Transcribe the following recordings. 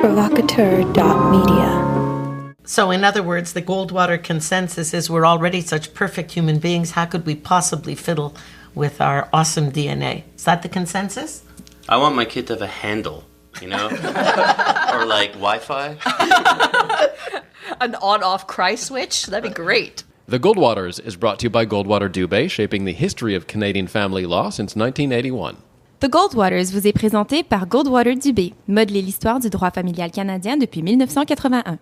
Provocateur.media. So in other words, the Goldwater consensus is we're already such perfect human beings. How could we possibly fiddle with our awesome DNA? Is that the consensus? I want my kid to have a handle, you know? Or like Wi-Fi. An on-off cry switch? That'd be great. The Goldwaters is brought to you by Goldwater Dubé, shaping the history of Canadian family law since 1981. The Goldwaters vous est présenté par Goldwater Dubé, modeler l'histoire du droit familial canadien depuis 1981.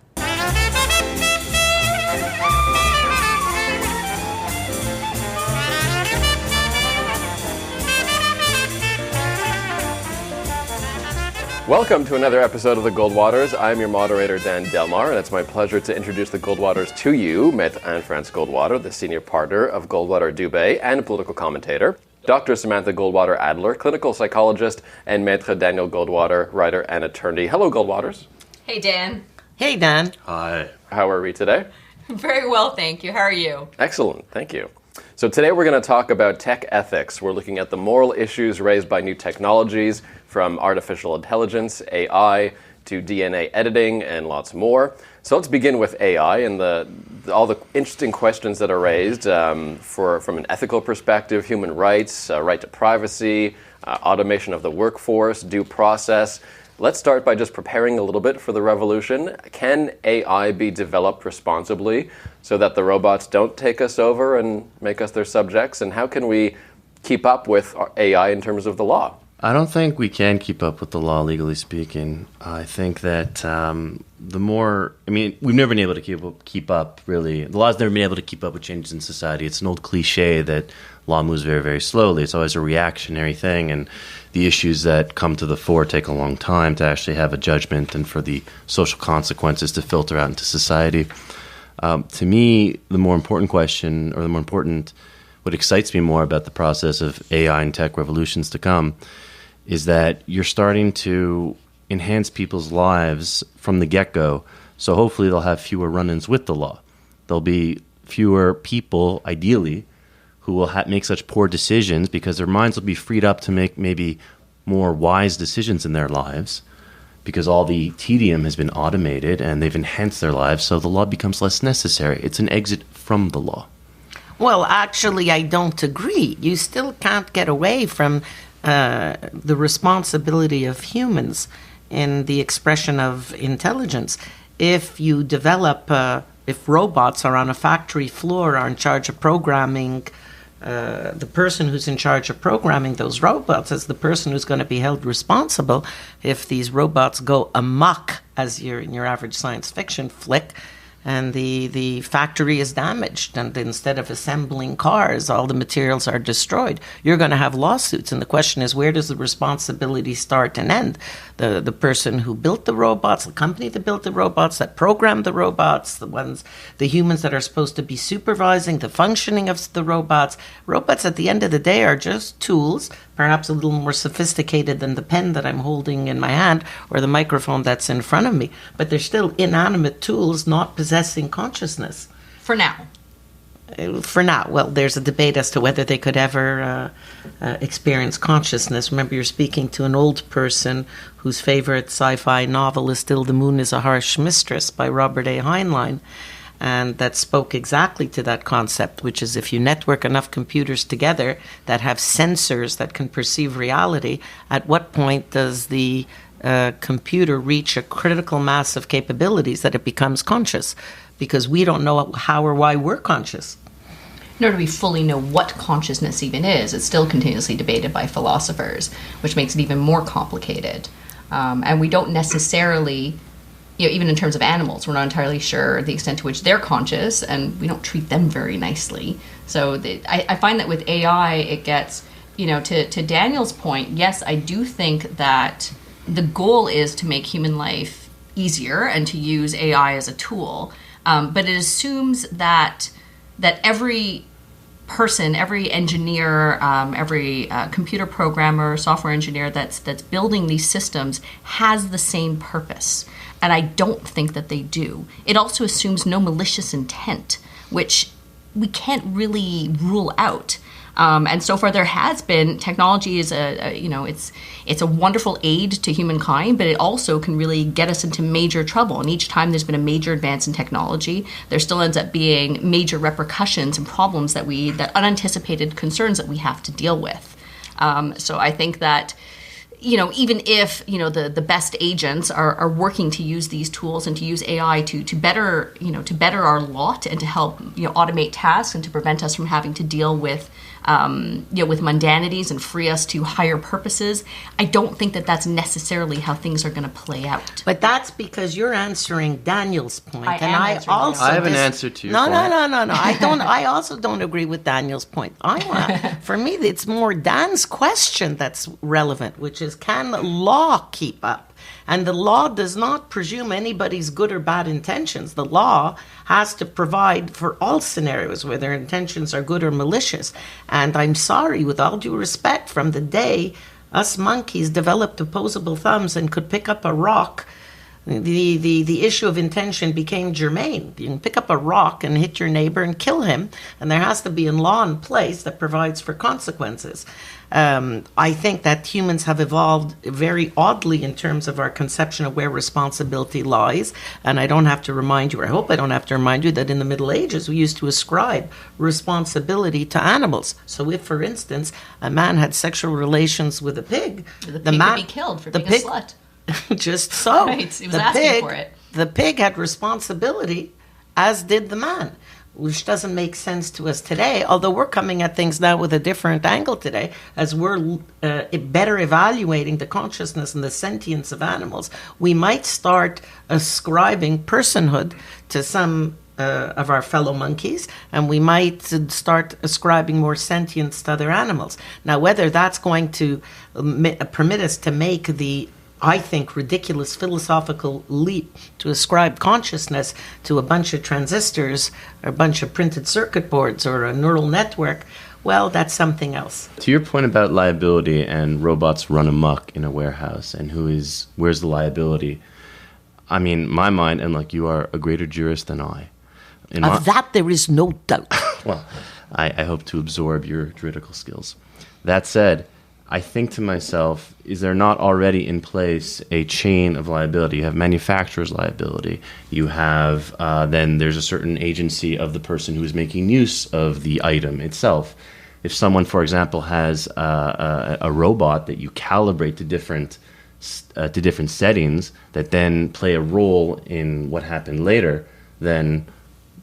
Welcome to another episode of The Goldwaters. I'm your moderator, Dan Delmar, and it's my pleasure to introduce The Goldwaters to you, Maître Anne-France Goldwater, the senior partner of Goldwater Dubé and a political commentator, Dr. Samantha Goldwater Adler, clinical psychologist, and Maître Daniel Goldwater, writer and attorney. Hello, Goldwaters. Hey, Dan. Hey, Dan. Hi. How are we today? Very well, thank you. How are you? Excellent, thank you. So today we're going to talk about tech ethics. We're looking at the moral issues raised by new technologies, from artificial intelligence, AI, to DNA editing, and lots more. So let's begin with AI and all the interesting questions that are raised from an ethical perspective: human rights, right to privacy, automation of the workforce, due process. Let's start by just preparing a little bit for the revolution. Can AI be developed responsibly so that the robots don't take us over and make us their subjects? And how can we keep up with AI in terms of the law? I don't think we can keep up with the law, legally speaking. I think that we've never been able to keep up, really. The law's never been able to keep up with changes in society. It's an old cliche that law moves very, very slowly. It's always a reactionary thing, and the issues that come to the fore take a long time to actually have a judgment and for the social consequences to filter out into society. To me, the more important question, or what excites me more about the process of AI and tech revolutions to come, is that you're starting to enhance people's lives from the get-go, so hopefully they'll have fewer run-ins with the law. There'll be fewer people, ideally, who will make such poor decisions because their minds will be freed up to make maybe more wise decisions in their lives because all the tedium has been automated and they've enhanced their lives, so the law becomes less necessary. It's an exit from the law. Well, actually, I don't agree. You still can't get away from the responsibility of humans in the expression of intelligence. If you develop, if robots are on a factory floor, are in charge of programming, the person who's in charge of programming those robots is the person who's going to be held responsible if these robots go amok, as in your average science fiction flick, and the factory is damaged, and instead of assembling cars, all the materials are destroyed. You're going to have lawsuits, and the question is, where does the responsibility start and end? The person who built the robots, the company that built the robots, that programmed the robots, the humans that are supposed to be supervising the functioning of the robots. Robots, at the end of the day, are just tools, perhaps a little more sophisticated than the pen that I'm holding in my hand or the microphone that's in front of me. But they're still inanimate tools, not possessing consciousness. For now. For now. Well, there's a debate as to whether they could ever experience consciousness. Remember, you're speaking to an old person whose favorite sci-fi novel is still The Moon is a Harsh Mistress by Robert A. Heinlein. And that spoke exactly to that concept, which is if you network enough computers together that have sensors that can perceive reality, at what point does the computer reach a critical mass of capabilities that it becomes conscious? Because we don't know how or why we're conscious. Nor do we fully know what consciousness even is. It's still continuously debated by philosophers, which makes it even more complicated. And we don't necessarily, even in terms of animals, we're not entirely sure the extent to which they're conscious, and we don't treat them very nicely. So I find that with AI, it gets, to Daniel's point, yes, I do think that the goal is to make human life easier and to use AI as a tool. But it assumes that every person, every engineer, every computer programmer, software engineer that's building these systems has the same purpose. And I don't think that they do. It also assumes no malicious intent, which we can't really rule out. And so far, there has been technology is it's a wonderful aid to humankind, but it also can really get us into major trouble. And each time there's been a major advance in technology, there still ends up being major repercussions and problems that unanticipated concerns that we have to deal with. So I think that, even if, the best agents are working to use these tools and to use AI to better our lot and to help, automate tasks and to prevent us from having to deal with, with mundanities and free us to higher purposes, I don't think that that's necessarily how things are going to play out. But that's because you're answering Daniel's point, I have an answer to your point. No. I also don't agree with Daniel's point. For me, it's more Dan's question that's relevant, which is, can law keep up? And the law does not presume anybody's good or bad intentions. The law has to provide for all scenarios where their intentions are good or malicious. And I'm sorry, with all due respect, from the day us monkeys developed opposable thumbs and could pick up a rock, the issue of intention became germane. You can pick up a rock and hit your neighbor and kill him, and there has to be a law in place that provides for consequences. I think that humans have evolved very oddly in terms of our conception of where responsibility lies, and I don't have to remind you, or I hope I don't have to remind you, that in the Middle Ages we used to ascribe responsibility to animals. So if, for instance, a man had sexual relations with a pig, the pig could be killed for being a slut. Just so. Right, he was asking for it. The pig had responsibility, as did the man, which doesn't make sense to us today, although we're coming at things now with a different angle today, as we're better evaluating the consciousness and the sentience of animals. We might start ascribing personhood to some of our fellow monkeys, and we might start ascribing more sentience to other animals. Now, whether that's going to permit us to make the, I think, ridiculous philosophical leap to ascribe consciousness to a bunch of transistors, or a bunch of printed circuit boards, or a neural network, well, that's something else. To your point about liability and robots run amok in a warehouse and where's the liability? I mean, my mind, and like, you are a greater jurist than I. Of that there is no doubt. Well, I hope to absorb your juridical skills. That said, I think to myself, is there not already in place a chain of liability? You have manufacturer's liability. You have, then there's a certain agency of the person who is making use of the item itself. If someone, for example, has a robot that you calibrate to different settings that then play a role in what happened later, then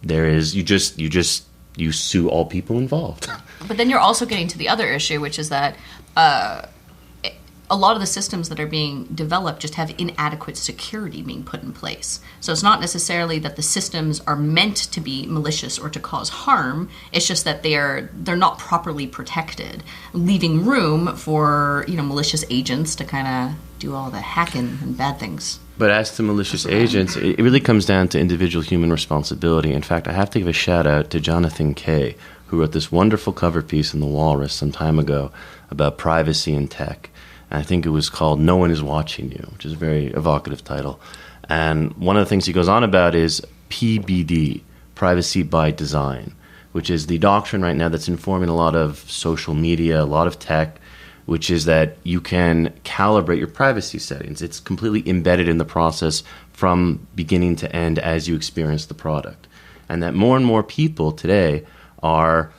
there is, you sue all people involved. But then you're also getting to the other issue, which is that a lot of the systems that are being developed just have inadequate security being put in place. So it's not necessarily that the systems are meant to be malicious or to cause harm. It's just that they're not properly protected, leaving room for malicious agents to kind of do all the hacking and bad things. But as to malicious agents, it really comes down to individual human responsibility. In fact, I have to give a shout out to Jonathan Kay, who wrote this wonderful cover piece in The Walrus some time ago about privacy in tech. And I think it was called No One Is Watching You, which is a very evocative title. And one of the things he goes on about is PBD, privacy by design, which is the doctrine right now that's informing a lot of social media, a lot of tech, which is that you can calibrate your privacy settings. It's completely embedded in the process from beginning to end as you experience the product. And that more and more people today are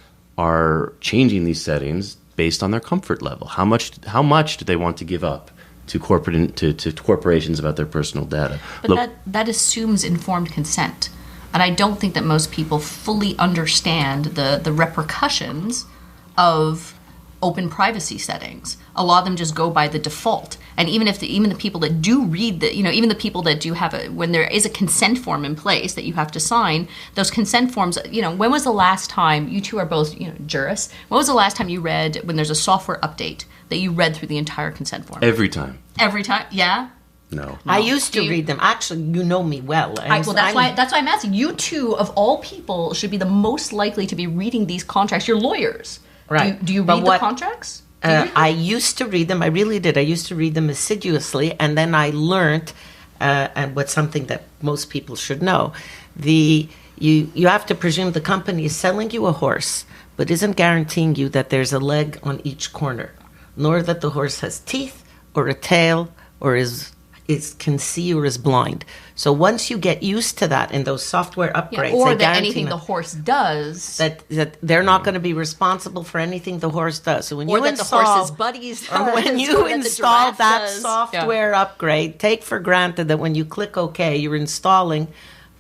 changing these settings based on their comfort level. How much do they want to give up to corporations about their personal data? But that assumes informed consent. And I don't think that most people fully understand the repercussions of open privacy settings. A lot of them just go by the default. And even the people that do read even the people that do have when there is a consent form in place that you have to sign, those consent forms, when was the last time, you two are both, jurists, when was the last time you read, when there's a software update, that you read through the entire consent form? Every time. Every time? Yeah? No. I used to read them. Actually, you know me well. That's why I'm asking. You two, of all people, should be the most likely to be reading these contracts. You're lawyers. Right. Do you read the contracts? I used to read them. I really did. I used to read them assiduously, and then I learned, and what's something that most people should know, you have to presume the company is selling you a horse, but isn't guaranteeing you that there's a leg on each corner, nor that the horse has teeth or a tail or can see or is blind. So once you get used to that in those software upgrades, or they that guarantee anything the horse does, that they're not going to be responsible for anything the horse does. So when or you that install, the horse's buddies or when does, you or that the install giraffe that does. software upgrade, take for granted that when you click OK, you're installing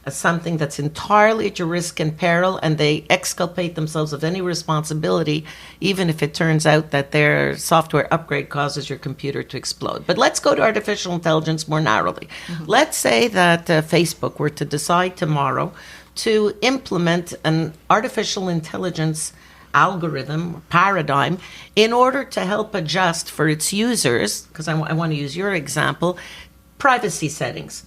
something that's entirely at your risk and peril, and they exculpate themselves of any responsibility, even if it turns out that their software upgrade causes your computer to explode. But let's go to artificial intelligence more narrowly. Let's say that Facebook were to decide tomorrow to implement an artificial intelligence algorithm, paradigm, in order to help adjust for its users, because I want to use your example, privacy settings.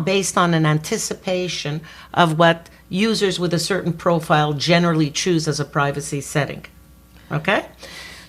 Based on an anticipation of what users with a certain profile generally choose as a privacy setting. Okay?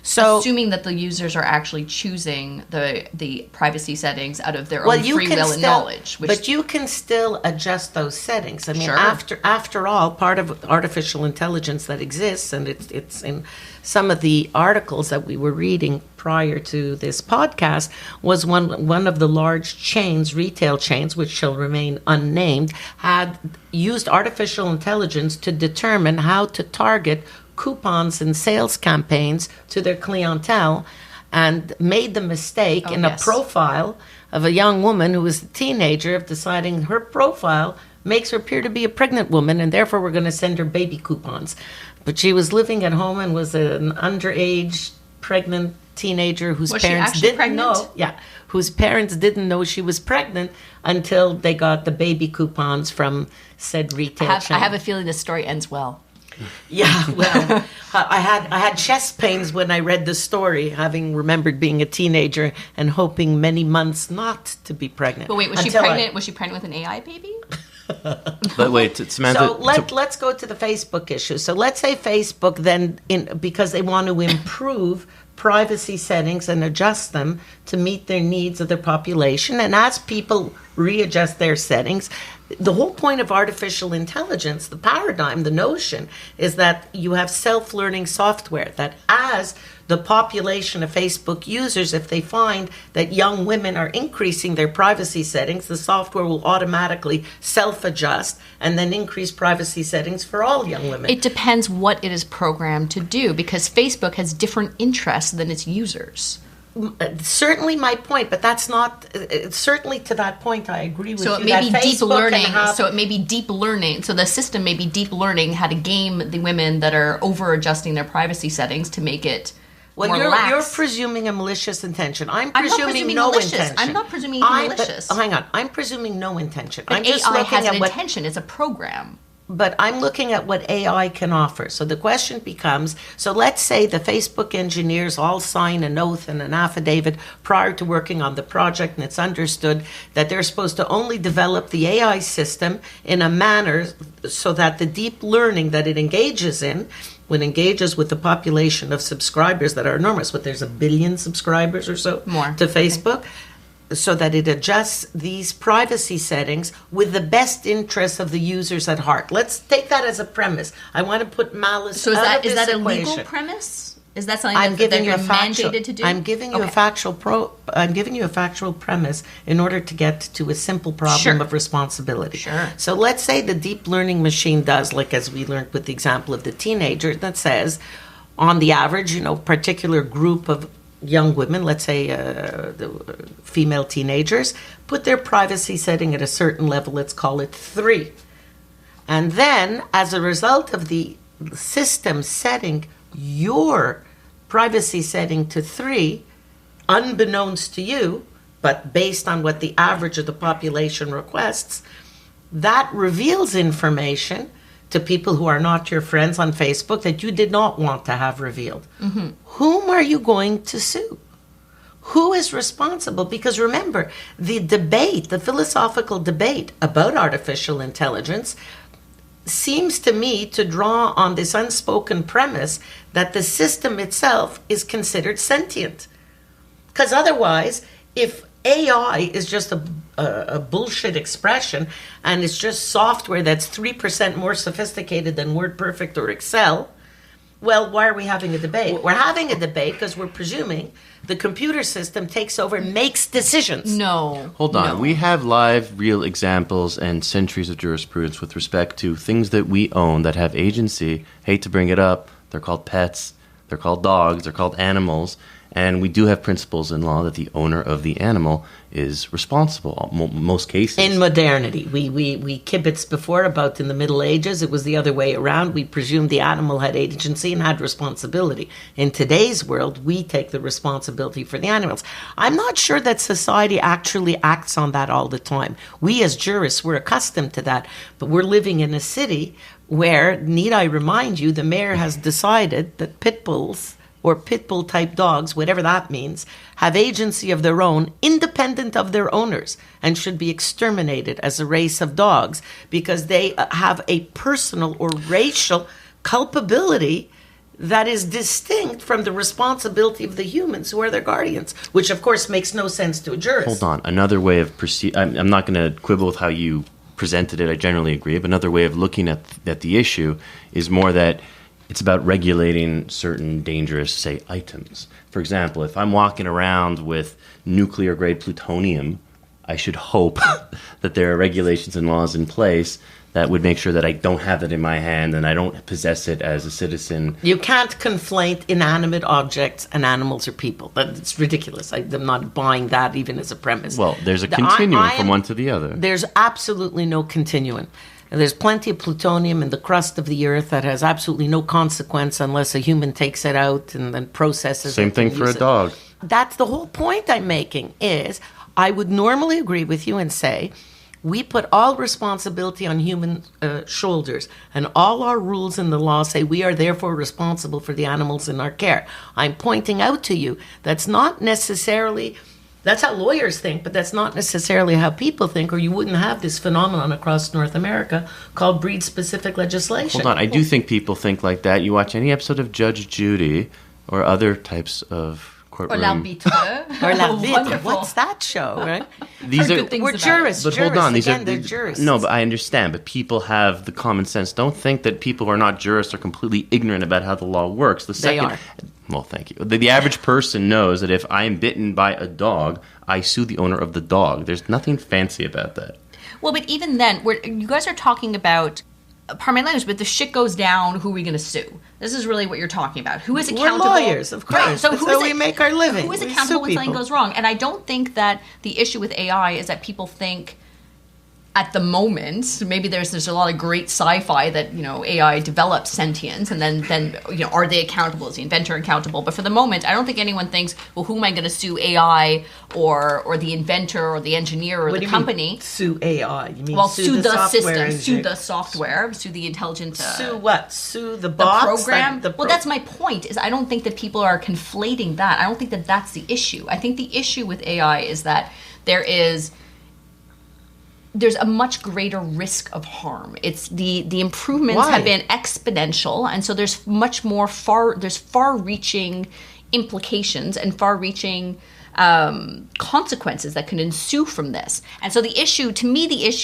So, assuming that the users are actually choosing the privacy settings out of their own free will and knowledge. But you can still adjust those settings. I mean, Sure. after all, part of artificial intelligence that exists, and it's in some of the articles that we were reading prior to this podcast, was one of the large chains, retail chains, which shall remain unnamed, had used artificial intelligence to determine how to target coupons and sales campaigns to their clientele, and made the mistake in a profile of a young woman who was a teenager of deciding her profile makes her appear to be a pregnant woman, and therefore we're going to send her baby coupons. But she was living at home and was an underage pregnant teenager whose Was she parents actually didn't pregnant? know. Yeah, whose parents didn't know she was pregnant until they got the baby coupons from said retail chain. I have a feeling this story ends well. Yeah, well, I had chest pains when I read the story, having remembered being a teenager and hoping many months not to be pregnant. But wait, was she pregnant? Was she pregnant with an AI baby? But wait, Samantha. So let's go to the Facebook issue. So let's say Facebook then, because they want to improve privacy settings and adjust them to meet their needs of their population, and as people readjust their settings, the whole point of artificial intelligence, the paradigm, the notion, is that you have self-learning software that as the population of Facebook users, if they find that young women are increasing their privacy settings, the software will automatically self-adjust and then increase privacy settings for all young women. It depends what it is programmed to do, because Facebook has different interests than its users. Certainly my point, but that's not, certainly to that point I agree with you. So it may be deep Facebook learning. have, So it may be deep learning. So the system may be deep learning how to game the women that are over adjusting their privacy settings to make it more you're lax. presuming a malicious intention. I'm not presuming presuming no malicious. intention. I'm not presuming malicious. But, hang on. I'm presuming no intention. But I'm just AI looking has at an what intention. It's a program. But I'm looking at what AI can offer. So the question becomes, so let's say the Facebook engineers all sign an oath and an affidavit prior to working on the project, and it's understood that they're supposed to only develop the AI system in a manner so that the deep learning that it engages in, when it engages with the population of subscribers that are enormous, but there's 1 billion subscribers or so More. to Facebook, so that it adjusts these privacy settings with the best interests of the users at heart. Let's take that as a premise. I want to put malice So is out that of this a equation. legal premise? Is that something I'm giving you you're a factual. mandated to do? I'm giving you Okay. I'm giving you a factual premise in order to get to a simple problem Sure. of responsibility. Sure. So let's say the deep learning machine does, like as we learned with the example of the teenager, that says, on the average, particular group of young women, let's say the female teenagers, put their privacy setting at a certain level, let's call it 3. And then, as a result of the system setting your privacy setting to 3, unbeknownst to you, but based on what the average of the population requests, that reveals information to people who are not your friends on Facebook that you did not want to have revealed. Mm-hmm. Whom are you going to sue? Who is responsible? Because remember, the debate, the philosophical debate about artificial intelligence seems to me to draw on this unspoken premise that the system itself is considered sentient. Because otherwise, if AI is just a bullshit expression and it's just software that's 3% more sophisticated than WordPerfect or Excel, Well, why are we having a debate? We're having a debate because we're presuming the computer system takes over and makes decisions. No. Hold on. No. We have live, real examples and centuries of jurisprudence with respect to things that we own that have agency. Hate to bring it up. They're called pets. They're called dogs. They're called animals. And we do have principles in law that the owner of the animal is responsible. Most cases. In modernity, we kibitz before about in the Middle Ages, it was the other way around. We presumed the animal had agency and had responsibility. In today's world, we take the responsibility for the animals. I'm not sure that society actually acts on that all the time. We as jurists, we're accustomed to that, but we're living in a city where, need I remind you, the mayor has decided that pit bulls or pit bull type dogs, whatever that means, have agency of their own, independent of their owners, and should be exterminated as a race of dogs because they have a personal or racial culpability that is distinct from the responsibility of the humans who are their guardians, which of course makes no sense to a jurist. Hold on. Another way of I'm not going to quibble with how you presented it. I generally agree. But another way of looking at the issue is more that it's about regulating certain dangerous, say, items. For example, if I'm walking around with nuclear-grade plutonium, I should hope that there are regulations and laws in place that would make sure that I don't have that in my hand and I don't possess it as a citizen. You can't conflate inanimate objects and animals or people. That's ridiculous. I'm not buying that even as a premise. Well, there's a continuum from one to the other. There's absolutely no continuum. And there's plenty of plutonium in the crust of the earth that has absolutely no consequence unless a human takes it out and then processes it. Same thing for a dog. That's the whole point I'm making is I would normally agree with you and say we put all responsibility on human shoulders and all our rules in the law say we are therefore responsible for the animals in our care. I'm pointing out to you that's not necessarily... That's how lawyers think, but that's not necessarily how people think, or you wouldn't have this phenomenon across North America called breed-specific legislation. Hold on, I do think people think like that. You watch any episode of Judge Judy or other types of Or courtroom... l'arbitre. Or l'arbitre. Wonderful. What's that show, right? These Heard good things We're about jurists. But hold on, Again, they're jurists. No, but I understand. But people have the common sense. Don't think that people who are not jurists are completely ignorant about how the law works. They are. Well, thank you. The average person knows that if I am bitten by a dog, I sue the owner of the dog. There's nothing fancy about that. Well, but even then, you guys are talking about, pardon my language, but the shit goes down, who are we going to sue? This is really what you're talking about. Who is accountable? We're lawyers, of course. Right, so That's who how is we make our living. Who is We accountable sue when something people. goes wrong? And I don't think that the issue with AI is that people think at the moment, maybe there's a lot of great sci-fi that, AI develops sentience and then are they accountable? Is the inventor accountable? But for the moment, I don't think anyone thinks, well, who am I going to sue, AI or the inventor or the engineer or What the do you company? mean, sue AI? You mean Sue the software system, engineer? sue the software, sue the intelligent... Sue what? Sue the the bots? program. Like Well, that's my point. Is I don't think that people are conflating that. I don't think that that's the issue. I think the issue with AI is that there's a much greater risk of harm. It's the improvements Why? have been exponential, and so there's much more far-reaching implications and far-reaching consequences that can ensue from this. And so the issue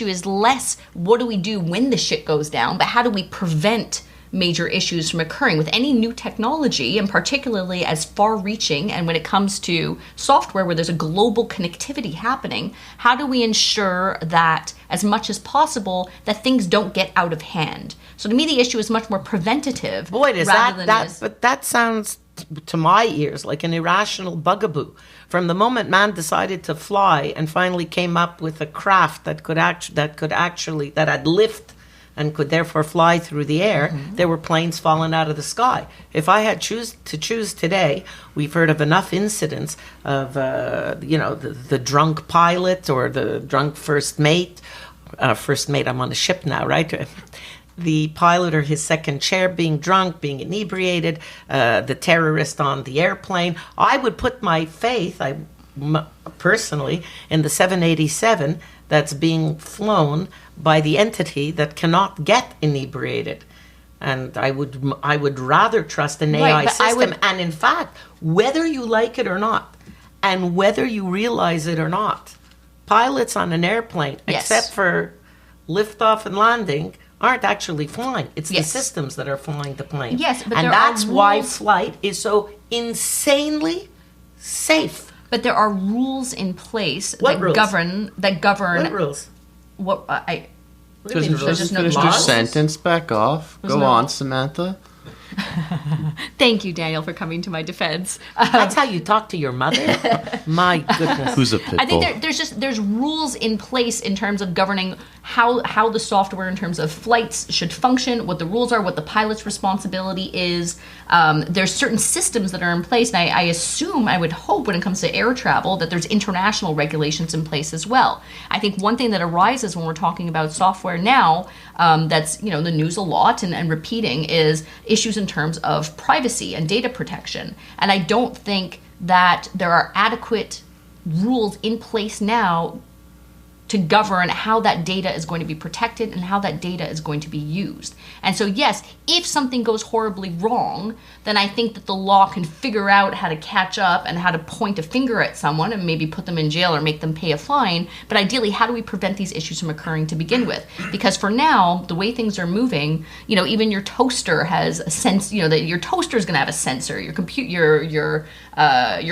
is less what do we do when the shit goes down, but how do we prevent major issues from occurring with any new technology, and particularly as far-reaching, and when it comes to software where there's a global connectivity happening, how do we ensure that as much as possible that things don't get out of hand? So to me the issue is much more preventative. Boy, does rather than that is- but that sounds to my ears like an irrational bugaboo. From the moment man decided to fly and finally came up with a craft that had lift and could therefore fly through the air, there were planes falling out of the sky. If I had choose today, we've heard of enough incidents of the drunk pilot or the drunk first mate. I'm on a ship now, right? The pilot or his second chair being drunk, being inebriated, the terrorist on the airplane. I would put my faith, personally, in the 787 that's being flown by the entity that cannot get inebriated. And I would rather trust an AI but I system. would- And in fact, whether you like it or not, and whether you realize it or not, pilots on an airplane, Yes. except for liftoff and landing, aren't actually flying. It's the Yes. systems that are flying the plane. Yes, but and there are that's why rules- flight is so insanely safe. But there are rules in place What that rules? govern What rules? what I What do you Just, mean rules? just no finish your laws? sentence. Back off. Go no- on, Samantha. Thank you, Daniel, for coming to my defense. That's how you talk to your mother? My goodness. Who's a pit bull? I think there's rules in place in terms of governing how the software in terms of flights should function, what the rules are, what the pilot's responsibility is. There's certain systems that are in place, and I assume, I would hope, when it comes to air travel, that there's international regulations in place as well. I think one thing that arises when we're talking about software now, that's the news a lot and repeating, is issues in terms of privacy and data protection. And I don't think that there are adequate rules in place now to govern how that data is going to be protected and how that data is going to be used. And so, yes, if something goes horribly wrong, then I think that the law can figure out how to catch up and how to point a finger at someone and maybe put them in jail or make them pay a fine. But ideally, how do we prevent these issues from occurring to begin with? Because for now, the way things are moving, even your toaster has a sense, that your toaster is going to have a sensor, your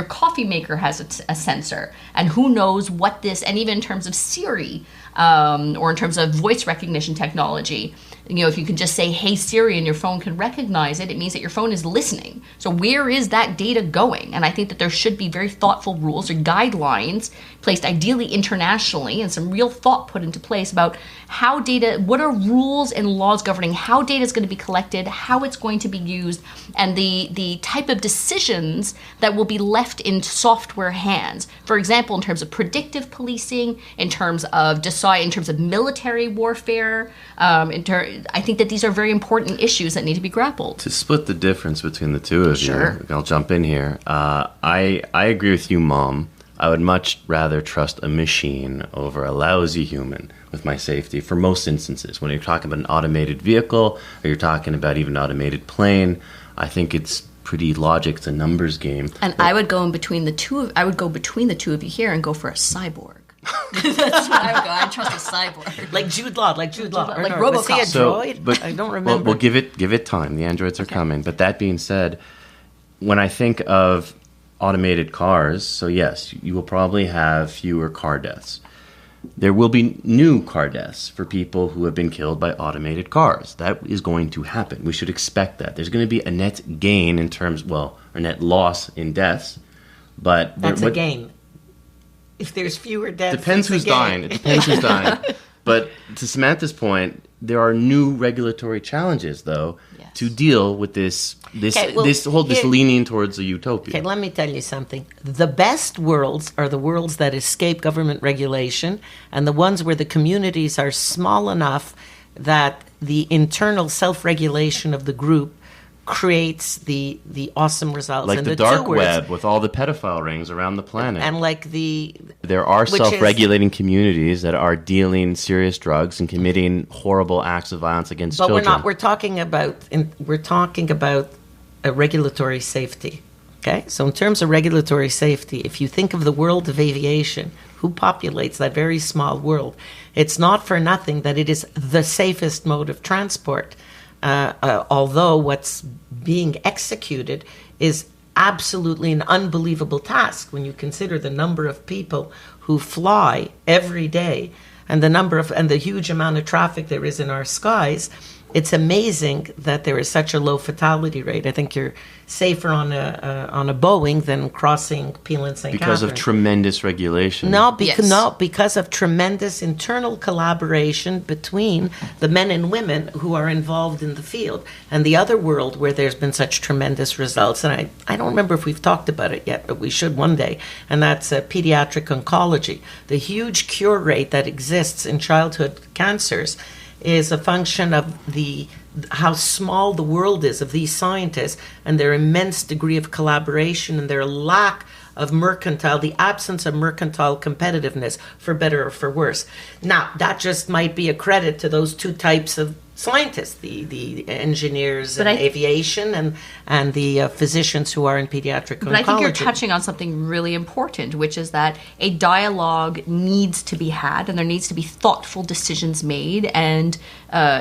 coffee maker has a sensor, and who knows what this, and even in terms of Siri, or in terms of voice recognition technology, if you can just say, "Hey Siri," and your phone can recognize it, it means that your phone is listening. So where is that data going? And I think that there should be very thoughtful rules or guidelines placed ideally internationally, and some real thought put into place about how data, what are rules and laws governing how data is going to be collected, how it's going to be used, and the type of decisions that will be left in software hands. For example, in terms of predictive policing, in terms of military warfare, I think that these are very important issues that need to be grappled. To split the difference between the two of Sure. you, I'll jump in here. I agree with you, Mom. I would much rather trust a machine over a lousy human with my safety for most instances. When you're talking about an automated vehicle or you're talking about even an automated plane, I think it's pretty logic. It's a numbers game. And I would go between the two of you here and go for a cyborg. That's what I would go. I trust a cyborg. Like Jude Law. Or like no, RoboCop. Was he a droid? I don't remember. Well, give it time. The androids are coming. But that being said, when I think of automated cars, so yes, you will probably have fewer car deaths. There will be new car deaths for people who have been killed by automated cars. That is going to happen. We should expect that. There's going to be a net gain in terms, or net loss in deaths. But That's a gain. If there's fewer deaths, depends who's dying. It depends who's dying. But to Samantha's point, there are new regulatory challenges, though, Yes. to deal with this leaning towards a utopia. Okay, let me tell you something. The best worlds are the worlds that escape government regulation, and the ones where the communities are small enough that the internal self-regulation of the group creates the awesome results. Like and the dark web with all the pedophile rings around the planet. And like there are which self-regulating communities that are dealing serious drugs and committing horrible acts of violence against But children. we're talking about a regulatory safety. Okay? So in terms of regulatory safety, if you think of the world of aviation, who populates that very small world, it's not for nothing that it is the safest mode of transport. Although what's being executed is absolutely an unbelievable task when you consider the number of people who fly every day and the huge amount of traffic there is in our skies. It's amazing that there is such a low fatality rate. I think you're safer on a Boeing than crossing Peel and St. because of tremendous regulation. Because of tremendous internal collaboration between the men and women who are involved in the field. And the other world where there's been such tremendous results, and I don't remember if we've talked about it yet, but we should one day, and that's pediatric oncology. The huge cure rate that exists in childhood cancers is a function of how small the world is of these scientists and their immense degree of collaboration and their lack the absence of mercantile competitiveness, for better or for worse. Now, that just might be a credit to those two types of scientists, the engineers in aviation and the physicians who are in pediatric oncology. But I think you're touching on something really important, which is that a dialogue needs to be had, and there needs to be thoughtful decisions made and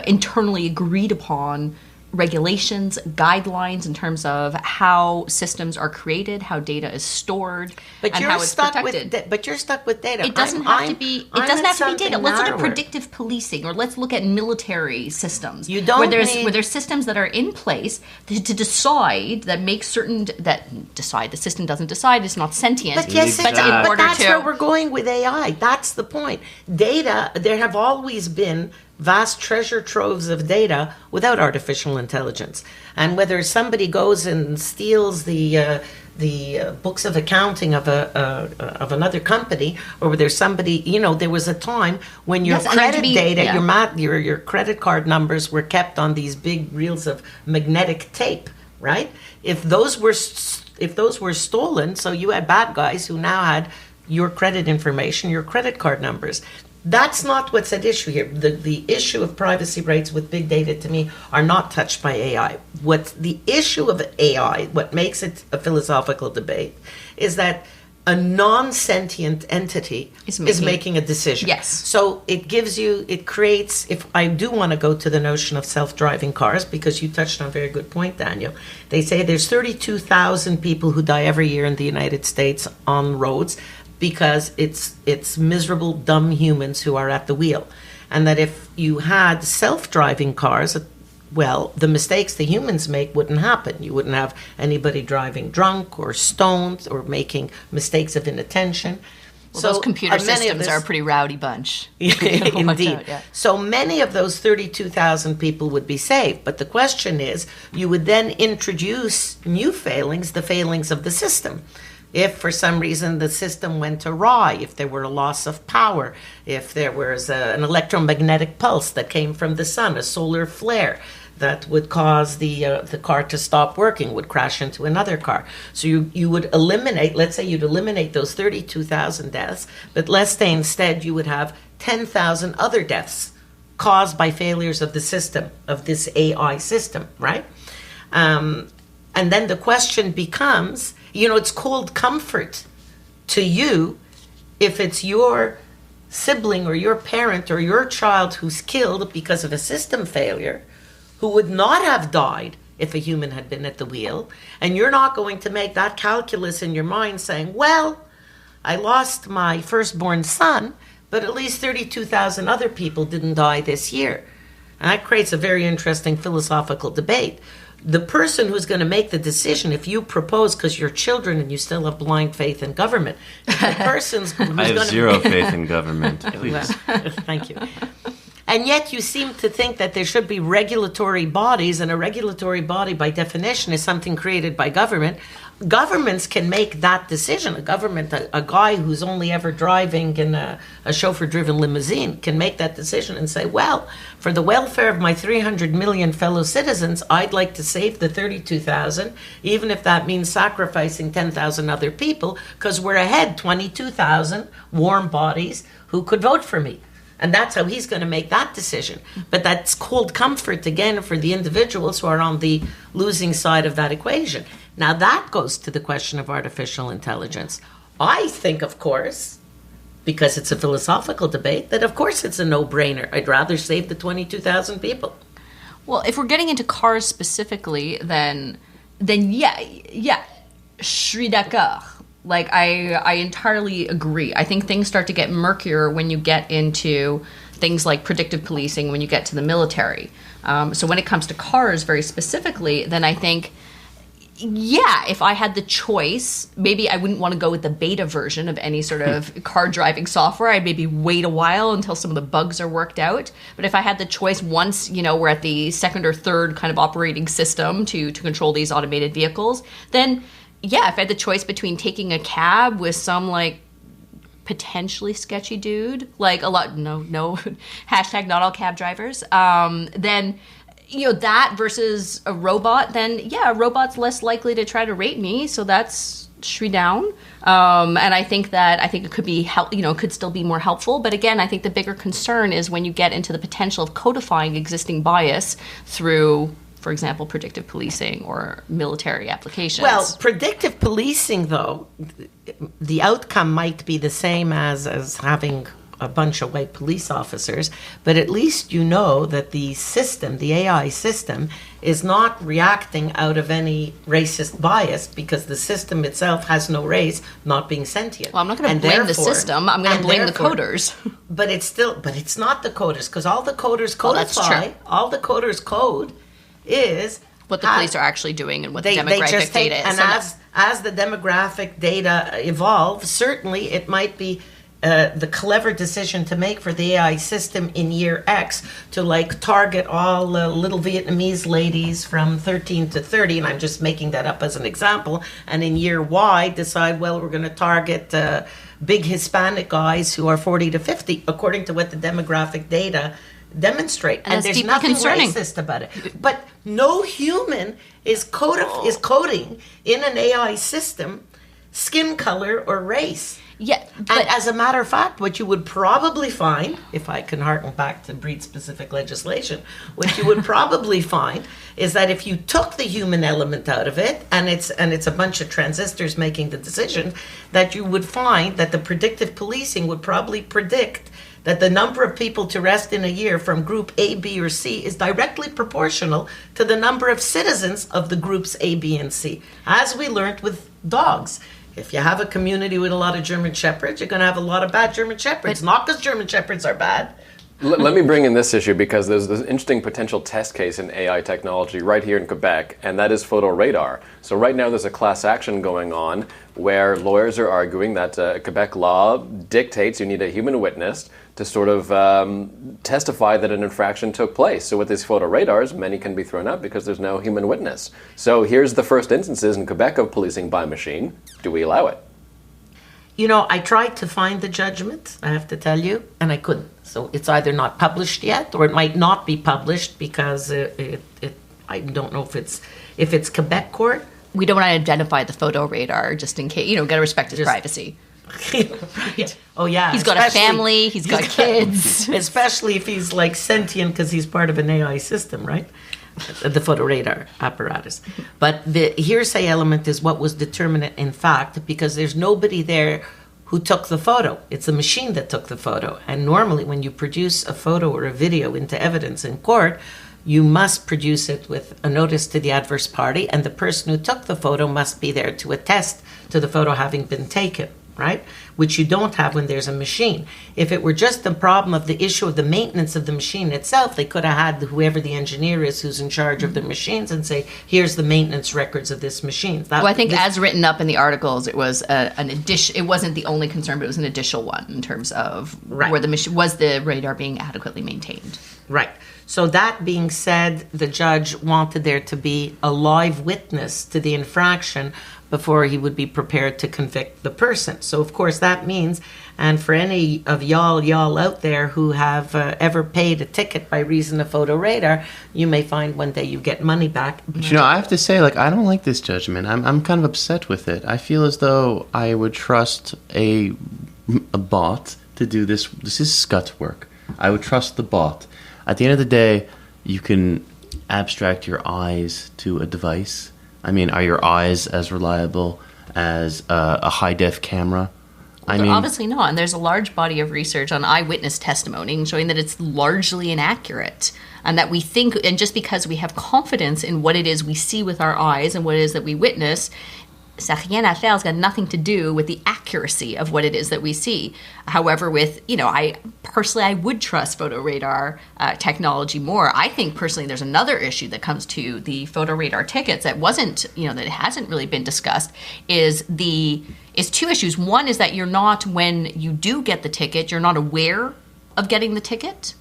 internally agreed upon regulations, guidelines in terms of how systems are created, how data is stored, and how it's protected. But you're stuck with data. It doesn't have to be. It doesn't have to be data. Let's look at predictive policing, or let's look at military systems. You don't where there's systems that are in place to decide that make certain decide. The system doesn't decide. It's not sentient. But yes, but that's where we're going with AI. That's the point. Data. There have always been vast treasure troves of data without artificial intelligence. And whether somebody goes and steals the books of accounting of another company, or whether somebody, there was a time when your credit data, your credit card numbers were kept on these big reels of magnetic tape, right? If those were stolen, so you had bad guys who now had your credit information, your credit card numbers. That's not what's at issue here. The issue of privacy rights with big data, to me, are not touched by AI. What's the issue of AI, what makes it a philosophical debate, is that a non-sentient entity is making a decision. Yes. So it creates, if I do want to go to the notion of self-driving cars, because you touched on a very good point, Daniel. They say there's 32,000 people who die every year in the United States on roads, because it's miserable, dumb humans who are at the wheel. And that if you had self-driving cars, well, the mistakes the humans make wouldn't happen. You wouldn't have anybody driving drunk or stoned or making mistakes of inattention. Well, those computer systems are a pretty rowdy bunch. Indeed. So many of those 32,000 people would be saved. But the question is, you would then introduce new failings, the failings of the system. If for some reason the system went awry, if there were a loss of power, if there was an electromagnetic pulse that came from the sun, a solar flare that would cause the car to stop working, would crash into another car. So you would eliminate, let's say you'd eliminate those 32,000 deaths, but let's say instead you would have 10,000 other deaths caused by failures of the system, of this AI system, right? And then the question becomes, it's cold comfort to you if it's your sibling or your parent or your child who's killed because of a system failure, who would not have died if a human had been at the wheel. And you're not going to make that calculus in your mind saying, well, I lost my firstborn son, but at least 32,000 other people didn't die this year. And that creates a very interesting philosophical debate. The person who's going to make the decision, if you propose, because you're children and you still have blind faith in government, the person's who's I have zero faith in government, please. Well, thank you. And yet you seem to think that there should be regulatory bodies, and a regulatory body by definition is something created by government. Governments can make that decision. A guy who's only ever driving in a chauffeur-driven limousine can make that decision and say, well, for the welfare of my 300 million fellow citizens, I'd like to save the 32,000, even if that means sacrificing 10,000 other people, because we're ahead 22,000 warm bodies who could vote for me. And that's how he's going to make that decision. But that's cold comfort, again, for the individuals who are on the losing side of that equation. Now, that goes to the question of artificial intelligence. I think, of course, because it's a philosophical debate, that, of course, it's a no-brainer. I'd rather save the 22,000 people. Well, if we're getting into cars specifically, then yeah, je suis d'accord. Like, I entirely agree. I think things start to get murkier when you get into things like predictive policing, when you get to the military. So when it comes to cars very specifically, then I think, yeah, if I had the choice, maybe I wouldn't want to go with the beta version of any sort of car driving software. I'd maybe wait a while until some of the bugs are worked out. But if I had the choice once, we're at the second or third kind of operating system to control these automated vehicles, then yeah, if I had the choice between taking a cab with some potentially sketchy dude, no, hashtag not all cab drivers, then, that versus a robot, then yeah, a robot's less likely to try to rape me. So that's down, and I think it could be could still be more helpful. But again, I think the bigger concern is when you get into the potential of codifying existing bias through, for example, predictive policing or military applications. Well, predictive policing, though, the outcome might be the same as having a bunch of white police officers, but at least you know that the system, the AI system, is not reacting out of any racist bias because the system itself has no race, not being sentient. Well, I'm not going to blame the system. I'm going to blame the coders. But it's not the coders, because all the coders Well, that's codify, true. all the coders code is What the police are actually doing and what the demographic data is. And as the demographic data evolve, certainly it might be the clever decision to make for the AI system in year X to target all little Vietnamese ladies from 13 to 30, and I'm just making that up as an example, and in year Y decide, well, we're going to target big Hispanic guys who are 40 to 50, according to what the demographic data demonstrate. And there's deeply nothing concerning. racist about it. But no human is coding in an AI system skin color or race. Yeah, And but as a matter of fact, what you would probably find, if I can harken back to breed-specific legislation, what you would probably find is that if you took the human element out of it, and it's a bunch of transistors making the decision, that you would find that the predictive policing would probably predict that the number of people to arrest in a year from group A, B, or C is directly proportional to the number of citizens of the groups A, B, and C, as we learned with dogs. If you have a community with a lot of German Shepherds, you're going to have a lot of bad German Shepherds. Not because German Shepherds are bad. Let me bring in this issue because there's this interesting potential test case in AI technology right here in Quebec, and that is photo radar. So right now there's a class action going on where lawyers are arguing that Quebec law dictates you need a human witness to sort of testify that an infraction took place. So with these photo radars, many can be thrown out because there's no human witness. So here's the first instances in Quebec of policing by machine. Do we allow it? You know, I tried to find the judgment, I have to tell you, and I couldn't. So it's either not published yet, or it might not be published because I don't know if it's Quebec court. we don't want to identify the photo radar just in case, got to respect his privacy. Right. Oh yeah, He's got a family, he's got kids. Especially if he's sentient because he's part of an AI system, right? The photo radar apparatus. But the hearsay element is what was determinate in fact, because there's nobody there who took the photo. It's a machine that took the photo. And normally when you produce a photo or a video into evidence in court, you must produce it with a notice to the adverse party, and the person who took the photo must be there to attest to the photo having been taken, right? Which you don't have when there's a machine. If it were just the problem of the issue of the maintenance of the machine itself, they could have had whoever the engineer is who's in charge of the machines and say, here's the maintenance records of this machine. Well, I think as written up in the articles, it was an addition. It wasn't the only concern, but it was an additional one in terms of where the machine was the radar being adequately maintained. Right. So that being said, the judge wanted there to be a live witness to the infraction before he would be prepared to convict the person. So of course that means, and for any of y'all out there who have ever paid a ticket by reason of photo radar, you may find one day you get money back. But I have to say, I don't like this judgment. I'm kind of upset with it. I feel as though I would trust a bot to do this. This is scut work. I would trust the bot. At the end of the day, you can abstract your eyes to a device. I mean, are your eyes as reliable as a high-def camera? Obviously not. And there's a large body of research on eyewitness testimony showing that it's largely inaccurate. And that we think, and just because we have confidence in what it is we see with our eyes and what it is that we witness, ça rien à faire, has got nothing to do with the accuracy of what it is that we see. However, with, I would trust photo radar technology more. I think personally there's another issue that comes to the photo radar tickets that wasn't, that hasn't really been discussed is two issues. One is that you're not, when you do get the ticket, you're not aware of getting the ticket.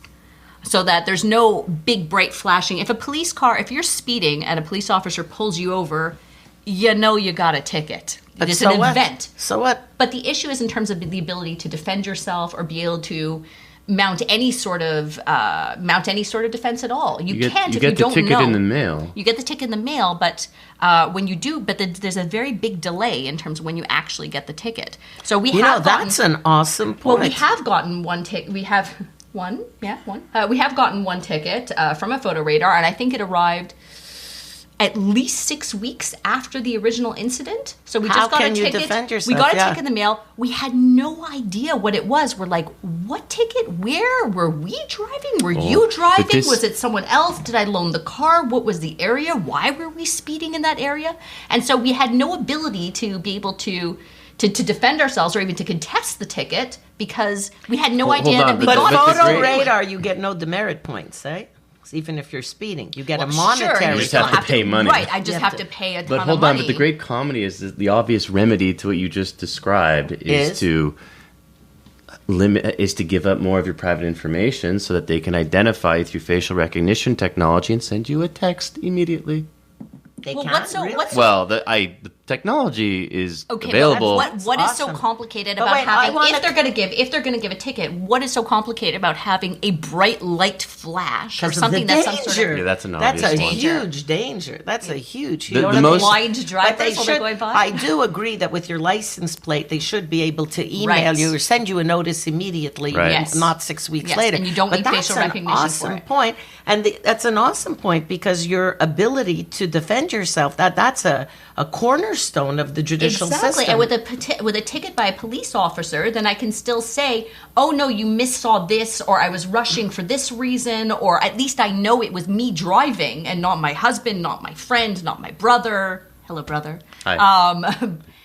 So that there's no big bright flashing. If you're speeding and a police officer pulls you over, you got a ticket. It's an event. So what? But the issue is in terms of the ability to defend yourself or be able to mount any sort of defense at all. You can't if get you don't the ticket know. in the mail. You get the ticket in the mail, but when you do, there's a very big delay in terms of when you actually get the ticket. So we have gotten, that's an awesome point. well, we have gotten one ticket. We have one. We have gotten one ticket from a photo radar, and I think it arrived at least 6 weeks after the original incident. So we How just got can a you ticket. defend yourself? We got a Yeah. ticket in the mail. We had no idea what it was. We're like, what ticket? Where? Were we driving? Were you driving? this- Was it someone else? Did I loan the car? What was the area? Why were we speeding in that area? And so we had no ability to be able to defend ourselves or even to contest the ticket because we had no Hold idea on, that we but But got the photo great- radar, you get no demerit points, eh? Even if you're speeding, you get a Well, monetary. sure, You just have still to pay money. Right, I You just have have to- to pay a ton But of hold money. on, but the great comedy is that the obvious remedy to what you just described Is? is to give up more of your private information so that they can identify you through facial recognition technology and send you a text immediately. They Well, can't what's so- really? what's- Well, the technology is Okay, available. but what is so awesome. complicated But about wait, I having wanna- if they're going to give a ticket? What is so complicated about having a bright light flash or 'Cause of something the that's some sort danger. of Yeah, that's an That's obvious a one. huge danger. That's a huge. The- huge the most- blind drivers But they while they're should- going by? I do agree that with your license plate, they should be able to email Right. you or send you a notice immediately, Right. Yes. not 6 weeks Yes, later. and you don't but need that's facial an recognition for awesome it. point, and that's an awesome point because your ability to defend yourself that's a cornerstone of the judicial Exactly, system. and with a ticket by a police officer, then I can still say, "Oh no, you missaw this," or "I was rushing for this reason," or at least I know it was me driving and not my husband, not my friend, not my brother. Hello, brother. Hi.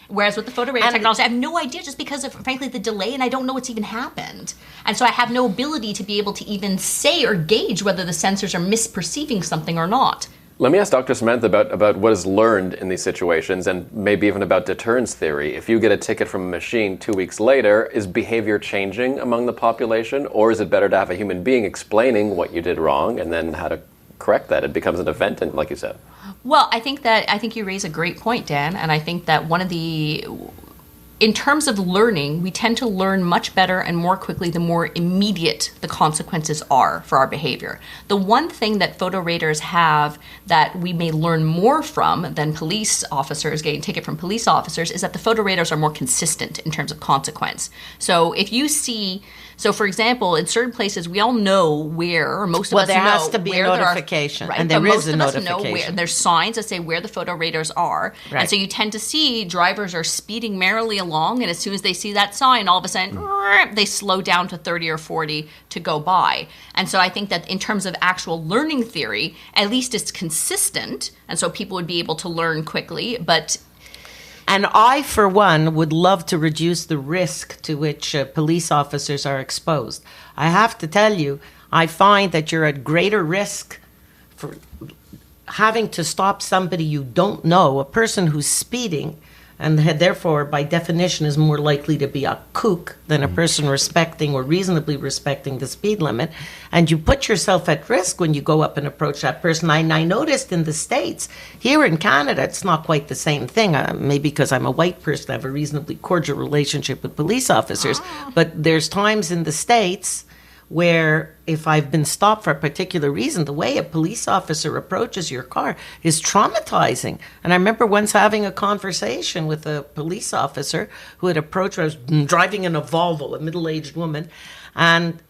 Whereas with the photo radar And- technology, I have no idea just because of, frankly, the delay, and I don't know what's even happened. And so I have no ability to be able to even say or gauge whether the sensors are misperceiving something or not. Let me ask Dr. Samantha about what is learned in these situations and maybe even about deterrence theory. If you get a ticket from a machine 2 weeks later, is behavior changing among the population, or is it better to have a human being explaining what you did wrong and then how to correct that? It becomes an event, and like you said. Well, I think you raise a great point, Dan, and I think that in terms of learning, we tend to learn much better and more quickly the more immediate the consequences are for our behavior. The one thing that photo radars have that we may learn more from than police officers getting a ticket from police officers is that the photo radars are more consistent in terms of consequence. So if you see, for example, in certain places, we all know where, or most of us know there has to be a where there are- notification, right, and there but is most a of us know notification. there's signs that say where the photo radars are. Right. And so you tend to see drivers are speeding merrily along, and as soon as they see that sign, all of a sudden they slow down to 30 or 40 to go by. And so I think that in terms of actual learning theory, at least it's consistent, and so people would be able to learn quickly. But And I, for one, would love to reduce the risk to which police officers are exposed. I have to tell you, I find that you're at greater risk for having to stop somebody you don't know, a person who's speeding, and therefore, by definition, is more likely to be a kook than a person respecting or reasonably respecting the speed limit. And you put yourself at risk when you go up and approach that person. I noticed in the States, here in Canada, it's not quite the same thing. Maybe because I'm a white person, I have a reasonably cordial relationship with police officers. But there's times in the States where if I've been stopped for a particular reason, the way a police officer approaches your car is traumatizing. And I remember once having a conversation with a police officer who had approached me. I was driving in a Volvo, a middle-aged woman, and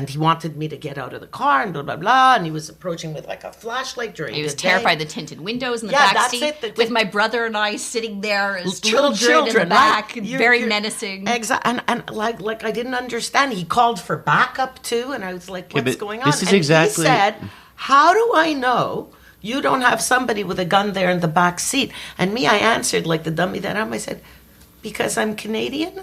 he wanted me to get out of the car and blah, blah, blah, and he was approaching with like a flashlight during he was the day. terrified of the tinted windows in the Yeah, back that's seat it, with my brother and I sitting there as Little children in the back, right? very menacing. Exactly, and like I didn't understand. He called for backup too, and I was like, Yeah, "What's but going on?" this is and exactly- he said, "How do I know you don't have somebody with a gun there in the back seat?" And me, I answered like the dummy that I'm. I said, "Because I'm Canadian."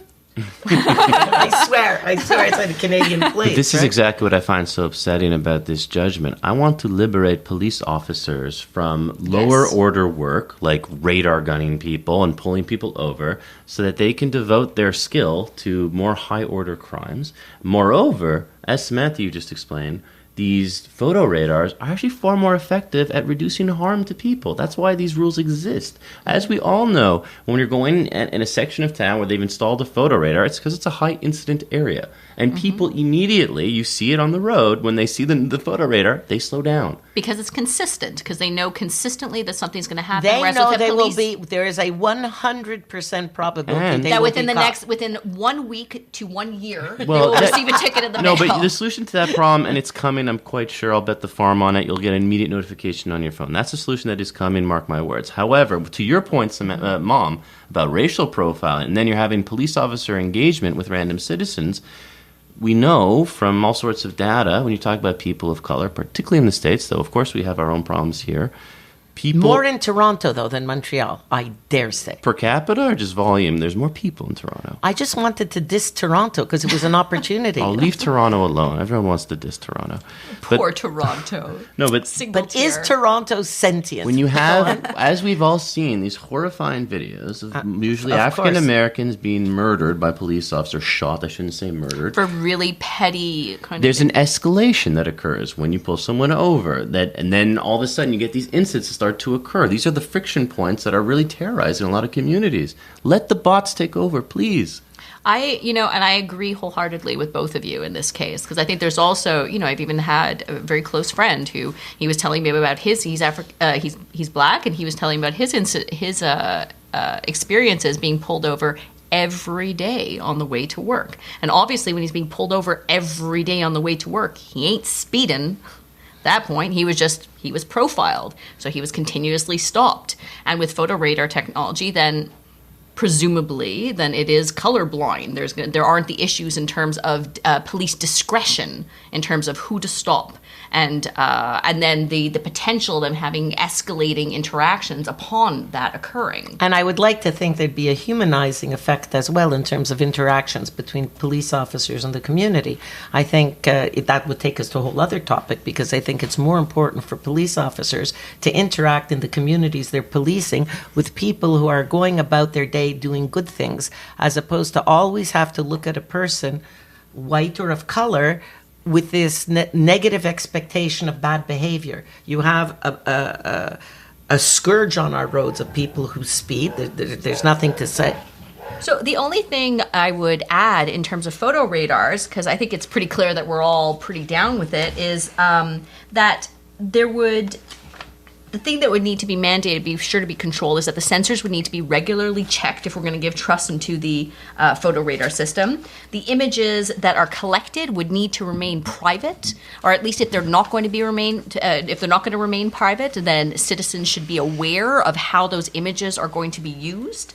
I swear, it's like a Canadian plate. But this is right? exactly what I find so upsetting about this judgment. I want to liberate police officers from lower order work, like radar gunning people and pulling people over, so that they can devote their skill to more high order crimes. Moreover, as Samantha you just explained, these photo radars are actually far more effective at reducing harm to people. That's why these rules exist. As we all know, when you're going in a section of town where they've installed a photo radar, it's because it's a high incident area. And people immediately, you see it on the road, when they see the photo radar, they slow down. Because it's consistent, because they know consistently that something's going to happen. They Whereas know with the they will police, be. There is a 100% probability And- they that will within be the caught. within 1 week to 1 year, they Well, will that- receive a ticket in the No, mail. but the solution to that problem, and it's coming, I'm quite sure, I'll bet the farm on it, you'll get an immediate notification on your phone. That's a solution that is coming, mark my words. However, to your point, Mom, about racial profiling, and then you're having police officer engagement with random citizens, we know from all sorts of data, when you talk about people of color, particularly in the States, though, of course, we have our own problems here. People More in Toronto, though, than Montreal, I dare say. per capita or just volume? There's more people in Toronto. I just wanted to diss Toronto because it was an opportunity. I'll leave Toronto alone. Everyone wants to diss Toronto. Poor Toronto. No, but Single But is tier. Toronto sentient? when you have, as we've all seen, these horrifying videos of usually of African course. Americans being murdered by police officers, shot, I shouldn't say murdered. for really petty kind There's of an escalation that occurs when you pull someone over, and then all of a sudden you get these incidents that start to occur. These are the friction points that are really terrorizing a lot of communities. Let the bots take over, please. and I agree wholeheartely with both of you in this case, because I think there's also, I've even had a very close friend who he was telling me about he's black, and he was telling me about his experiences being pulled over every day on the way to work. And obviously when he's being pulled over every day on the way to work, he ain't speeding. That point, he was profiled, so he was continuously stopped. And with photo radar technology, then presumably, then it is colorblind. There aren't the issues in terms of police discretion in terms of who to stop, and then the potential of them having escalating interactions upon that occurring. And I would like to think there'd be a humanizing effect as well in terms of interactions between police officers and the community. I think that would take us to a whole other topic, because I think it's more important for police officers to interact in the communities they're policing with people who are going about their day doing good things, as opposed to always have to look at a person, white or of color, with this negative expectation of bad behavior. You have a scourge on our roads of people who speed. There's nothing to say. So the only thing I would add in terms of photo radars, because I think it's pretty clear that we're all pretty down with it, is that the thing that would need to be mandated, be sure to be controlled, is that the sensors would need to be regularly checked if we're going to give trust into the photo radar system. The images that are collected would need to remain private, or at least if they're not going to remain private, then citizens should be aware of how those images are going to be used.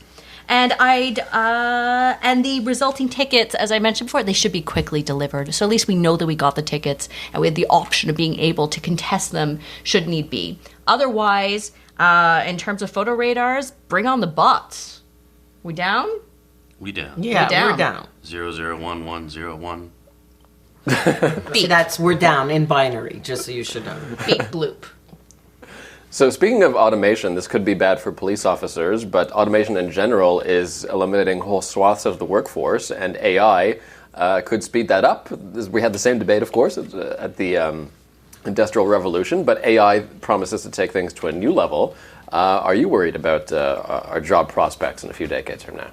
And and the resulting tickets, as I mentioned before, they should be quickly delivered. So at least we know that we got the tickets, and we have the option of being able to contest them should need be. Otherwise, in terms of photo radars, bring on the bots. We down? We down. Yeah, We're we're down. 001101. Beep. We're down in binary, just so you should know. Beep bloop. So speaking of automation, this could be bad for police officers, but automation in general is eliminating whole swaths of the workforce, and AI could speed that up. We had the same debate, of course, at the Industrial Revolution, but AI promises to take things to a new level. Are you worried about our job prospects in a few decades from now?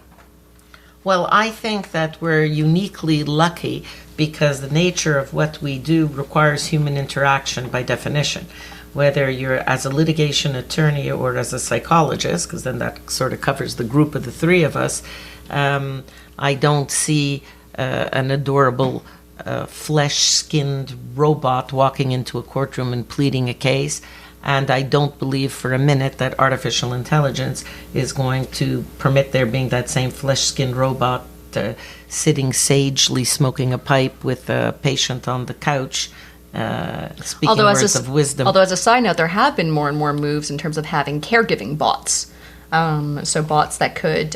Well, I think that we're uniquely lucky because the nature of what we do requires human interaction by definition. Whether you're as a litigation attorney or as a psychologist, because then that sort of covers the group of the three of us, I don't see an adorable flesh-skinned robot walking into a courtroom and pleading a case. And I don't believe for a minute that artificial intelligence is going to permit there being that same flesh-skinned robot sitting sagely smoking a pipe with a patient on the couch, speaking words of wisdom. Although, as a side note, there have been more and more moves in terms of having caregiving bots. So bots that could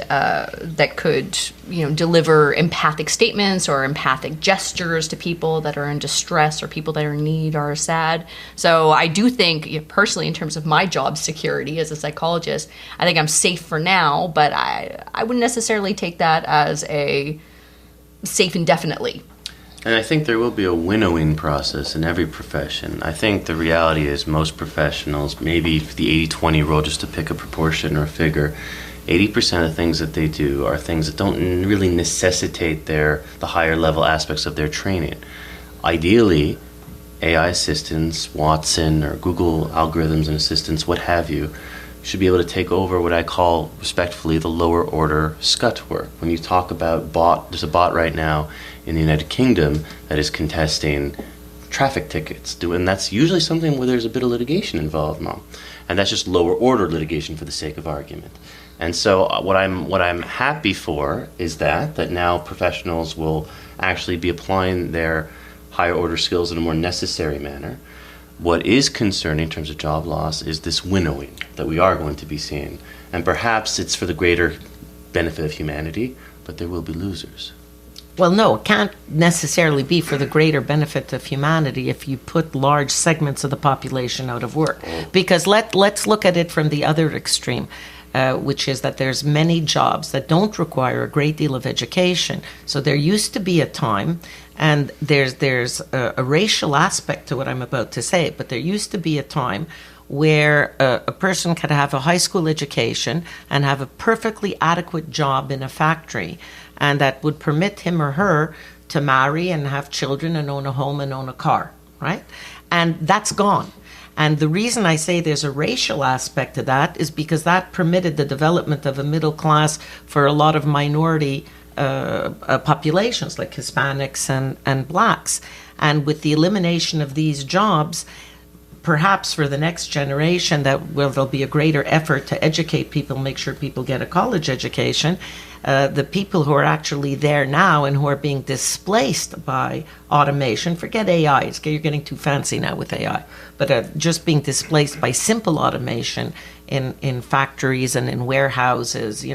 deliver empathic statements or empathic gestures to people that are in distress or people that are in need or sad. So I do think, personally, in terms of my job security as a psychologist, I think I'm safe for now, but I wouldn't necessarily take that as a safe indefinitely. And I think there will be a winnowing process in every profession. I think the reality is most professionals, maybe the 80-20 rule, just to pick a proportion or a figure, 80% of things that they do are things that don't really necessitate the higher level aspects of their training. Ideally, AI assistants, Watson or Google algorithms and assistants, what have you, should be able to take over what I call, respectfully, the lower order scut work. When you talk about there's a bot right now in the United Kingdom that is contesting traffic tickets, and that's usually something where there's a bit of litigation involved, Mom. And that's just lower order litigation for the sake of argument. And so what I'm happy for is that now professionals will actually be applying their higher order skills in a more necessary manner. What is concerning in terms of job loss is this winnowing that we are going to be seeing. And perhaps it's for the greater benefit of humanity, but there will be losers. Well, no, it can't necessarily be for the greater benefit of humanity if you put large segments of the population out of work. Because let's look at it from the other extreme. Which is that there's many jobs that don't require a great deal of education. So there used to be a time, and there's a racial aspect to what I'm about to say, but there used to be a time where a person could have a high school education and have a perfectly adequate job in a factory, and that would permit him or her to marry and have children and own a home and own a car, right? And that's gone. And the reason I say there's a racial aspect to that is because that permitted the development of a middle class for a lot of minority populations like Hispanics and blacks. And with the elimination of these jobs, perhaps for the next generation, there'll be a greater effort to educate people, make sure people get a college education. The people who are actually there now and who are being displaced by automation, forget AI, you're getting too fancy now with AI, but just being displaced by simple automation in factories and in warehouses.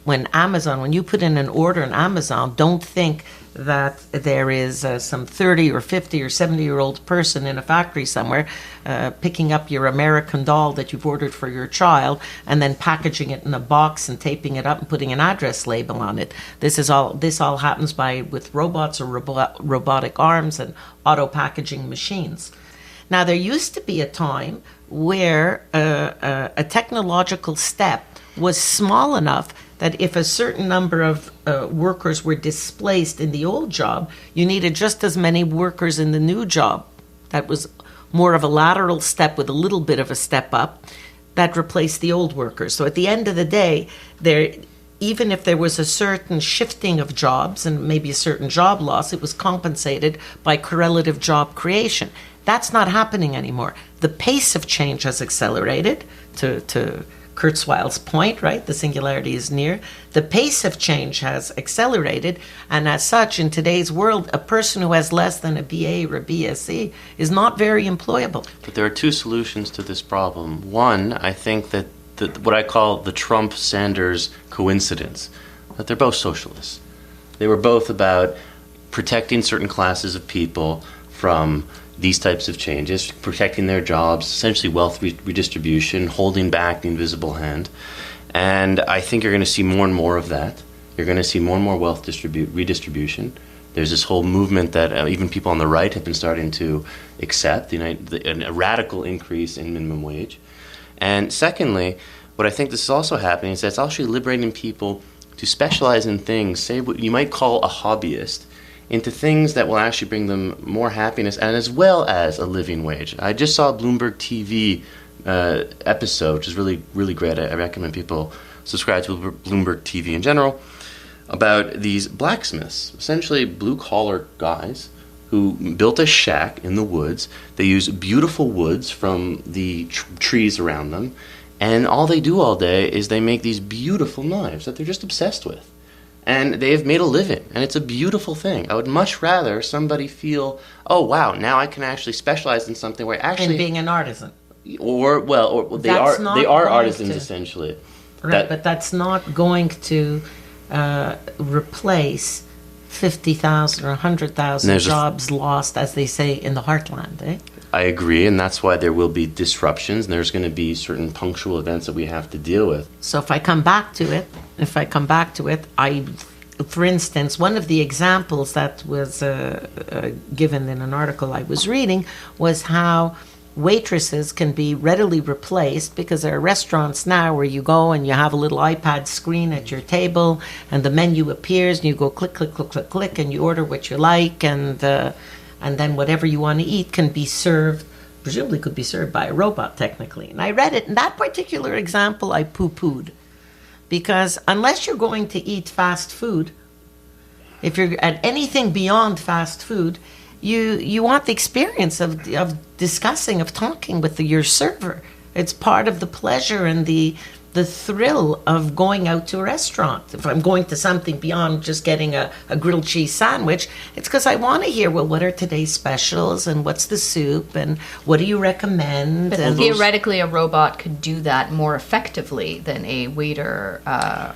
When you put in an order on Amazon, don't think that there is some 30 or 50 or 70-year-old person in a factory somewhere picking up your American Doll that you've ordered for your child and then packaging it in a box and taping it up and putting an address label on it. This all happens with robots or robotic arms and auto packaging machines. Now, there used to be a time where a technological step was small enough that if a certain number of workers were displaced in the old job, you needed just as many workers in the new job. That was more of a lateral step with a little bit of a step up that replaced the old workers. So at the end of the day, even if there was a certain shifting of jobs and maybe a certain job loss, it was compensated by correlative job creation. That's not happening anymore. The pace of change has accelerated to Kurzweil's point, right? The singularity is near. The pace of change has accelerated, and as such, in today's world, a person who has less than a BA or a BSc is not very employable. But there are two solutions to this problem. One, I think that what I call the Trump-Sanders coincidence, that they're both socialists. They were both about protecting certain classes of people from these types of changes, protecting their jobs, essentially wealth redistribution, holding back the invisible hand. And I think you're going to see more and more of that. You're going to see more and more wealth redistribution. There's this whole movement that even people on the right have been starting to accept, a radical increase in minimum wage. And secondly, what I think this is also happening is that it's actually liberating people to specialize in things, say what you might call a hobbyist, into things that will actually bring them more happiness and as well as a living wage. I just saw a Bloomberg TV episode, which is really, really great. I recommend people subscribe to Bloomberg TV in general, about these blacksmiths, essentially blue-collar guys who built a shack in the woods. They use beautiful woods from the trees around them, and all they do all day is they make these beautiful knives that they're just obsessed with. And they've made a living, and it's a beautiful thing. I would much rather somebody feel, oh, wow, now I can actually specialize in something where actually... In being an artisan. Or they are artisans, essentially. Right, but that's not going to replace 50,000 or 100,000 jobs lost, as they say, in the heartland, eh? I agree, and that's why there will be disruptions, and there's going to be certain punctual events that we have to deal with. So if I come back to it, I for instance, one of the examples that was given in an article I was reading was how waitresses can be readily replaced, because there are restaurants now where you go and you have a little iPad screen at your table and the menu appears and you go click, click, click, click, click, and you order what you like, and then whatever you want to eat can be served, presumably could be served by a robot technically. And I read it, in that particular example I poo-pooed, because unless you're going to eat fast food, if you're at anything beyond fast food, you want the experience of discussing, of talking with your server. It's part of the pleasure and the thrill of going out to a restaurant. If I'm going to something beyond just getting a grilled cheese sandwich, it's because I want to hear, well, what are today's specials and what's the soup and what do you recommend? But and theoretically, a robot could do that more effectively than a waiter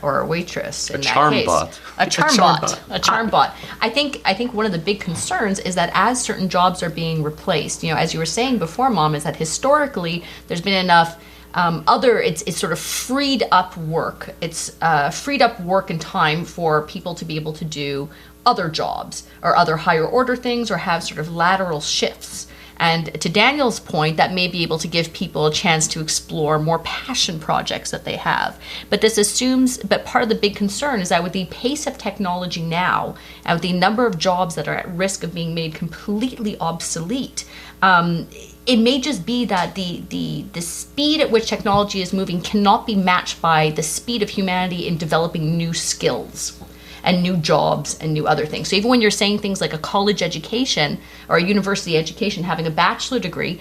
or a waitress. In that case. A charm bot. I think one of the big concerns is that as certain jobs are being replaced, as you were saying before, Mom, is that historically there's been enough it's sort of freed up work. It's freed up work and time for people to be able to do other jobs or other higher order things or have sort of lateral shifts. And to Daniel's point, that may be able to give people a chance to explore more passion projects that they have. But part of the big concern is that with the pace of technology now, and with the number of jobs that are at risk of being made completely obsolete, it may just be that the speed at which technology is moving cannot be matched by the speed of humanity in developing new skills and new jobs and new other things. So even when you're saying things like a college education or a university education, having a bachelor degree,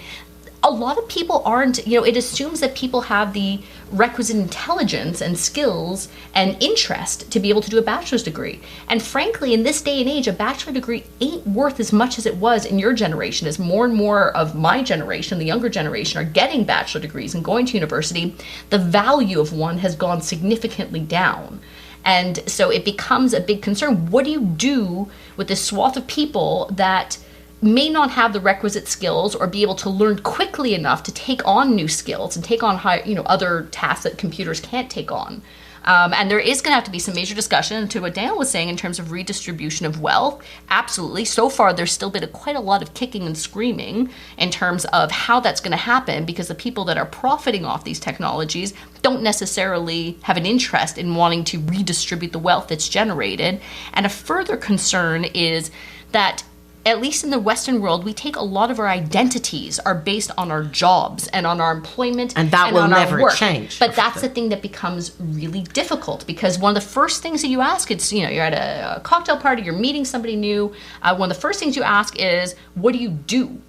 a lot of people aren't, it assumes that people have the requisite intelligence and skills and interest to be able to do a bachelor's degree. And frankly, in this day and age, a bachelor degree ain't worth as much as it was in your generation. As more and more of my generation, the younger generation, are getting bachelor degrees and going to university, the value of one has gone significantly down. And so it becomes a big concern. What do you do with this swath of people that may not have the requisite skills or be able to learn quickly enough to take on new skills and take on other tasks that computers can't take on? And there is going to have to be some major discussion to what Daniel was saying in terms of redistribution of wealth. Absolutely. So far, there's still been quite a lot of kicking and screaming in terms of how that's going to happen, because the people that are profiting off these technologies don't necessarily have an interest in wanting to redistribute the wealth that's generated. And a further concern is that at least in the Western world, we take a lot of our identities are based on our jobs and on our employment and that will never change. But that's the thing that becomes really difficult, because one of the first things that you ask, it's, you're at a cocktail party, you're meeting somebody new. One of the first things you ask is, what do you do?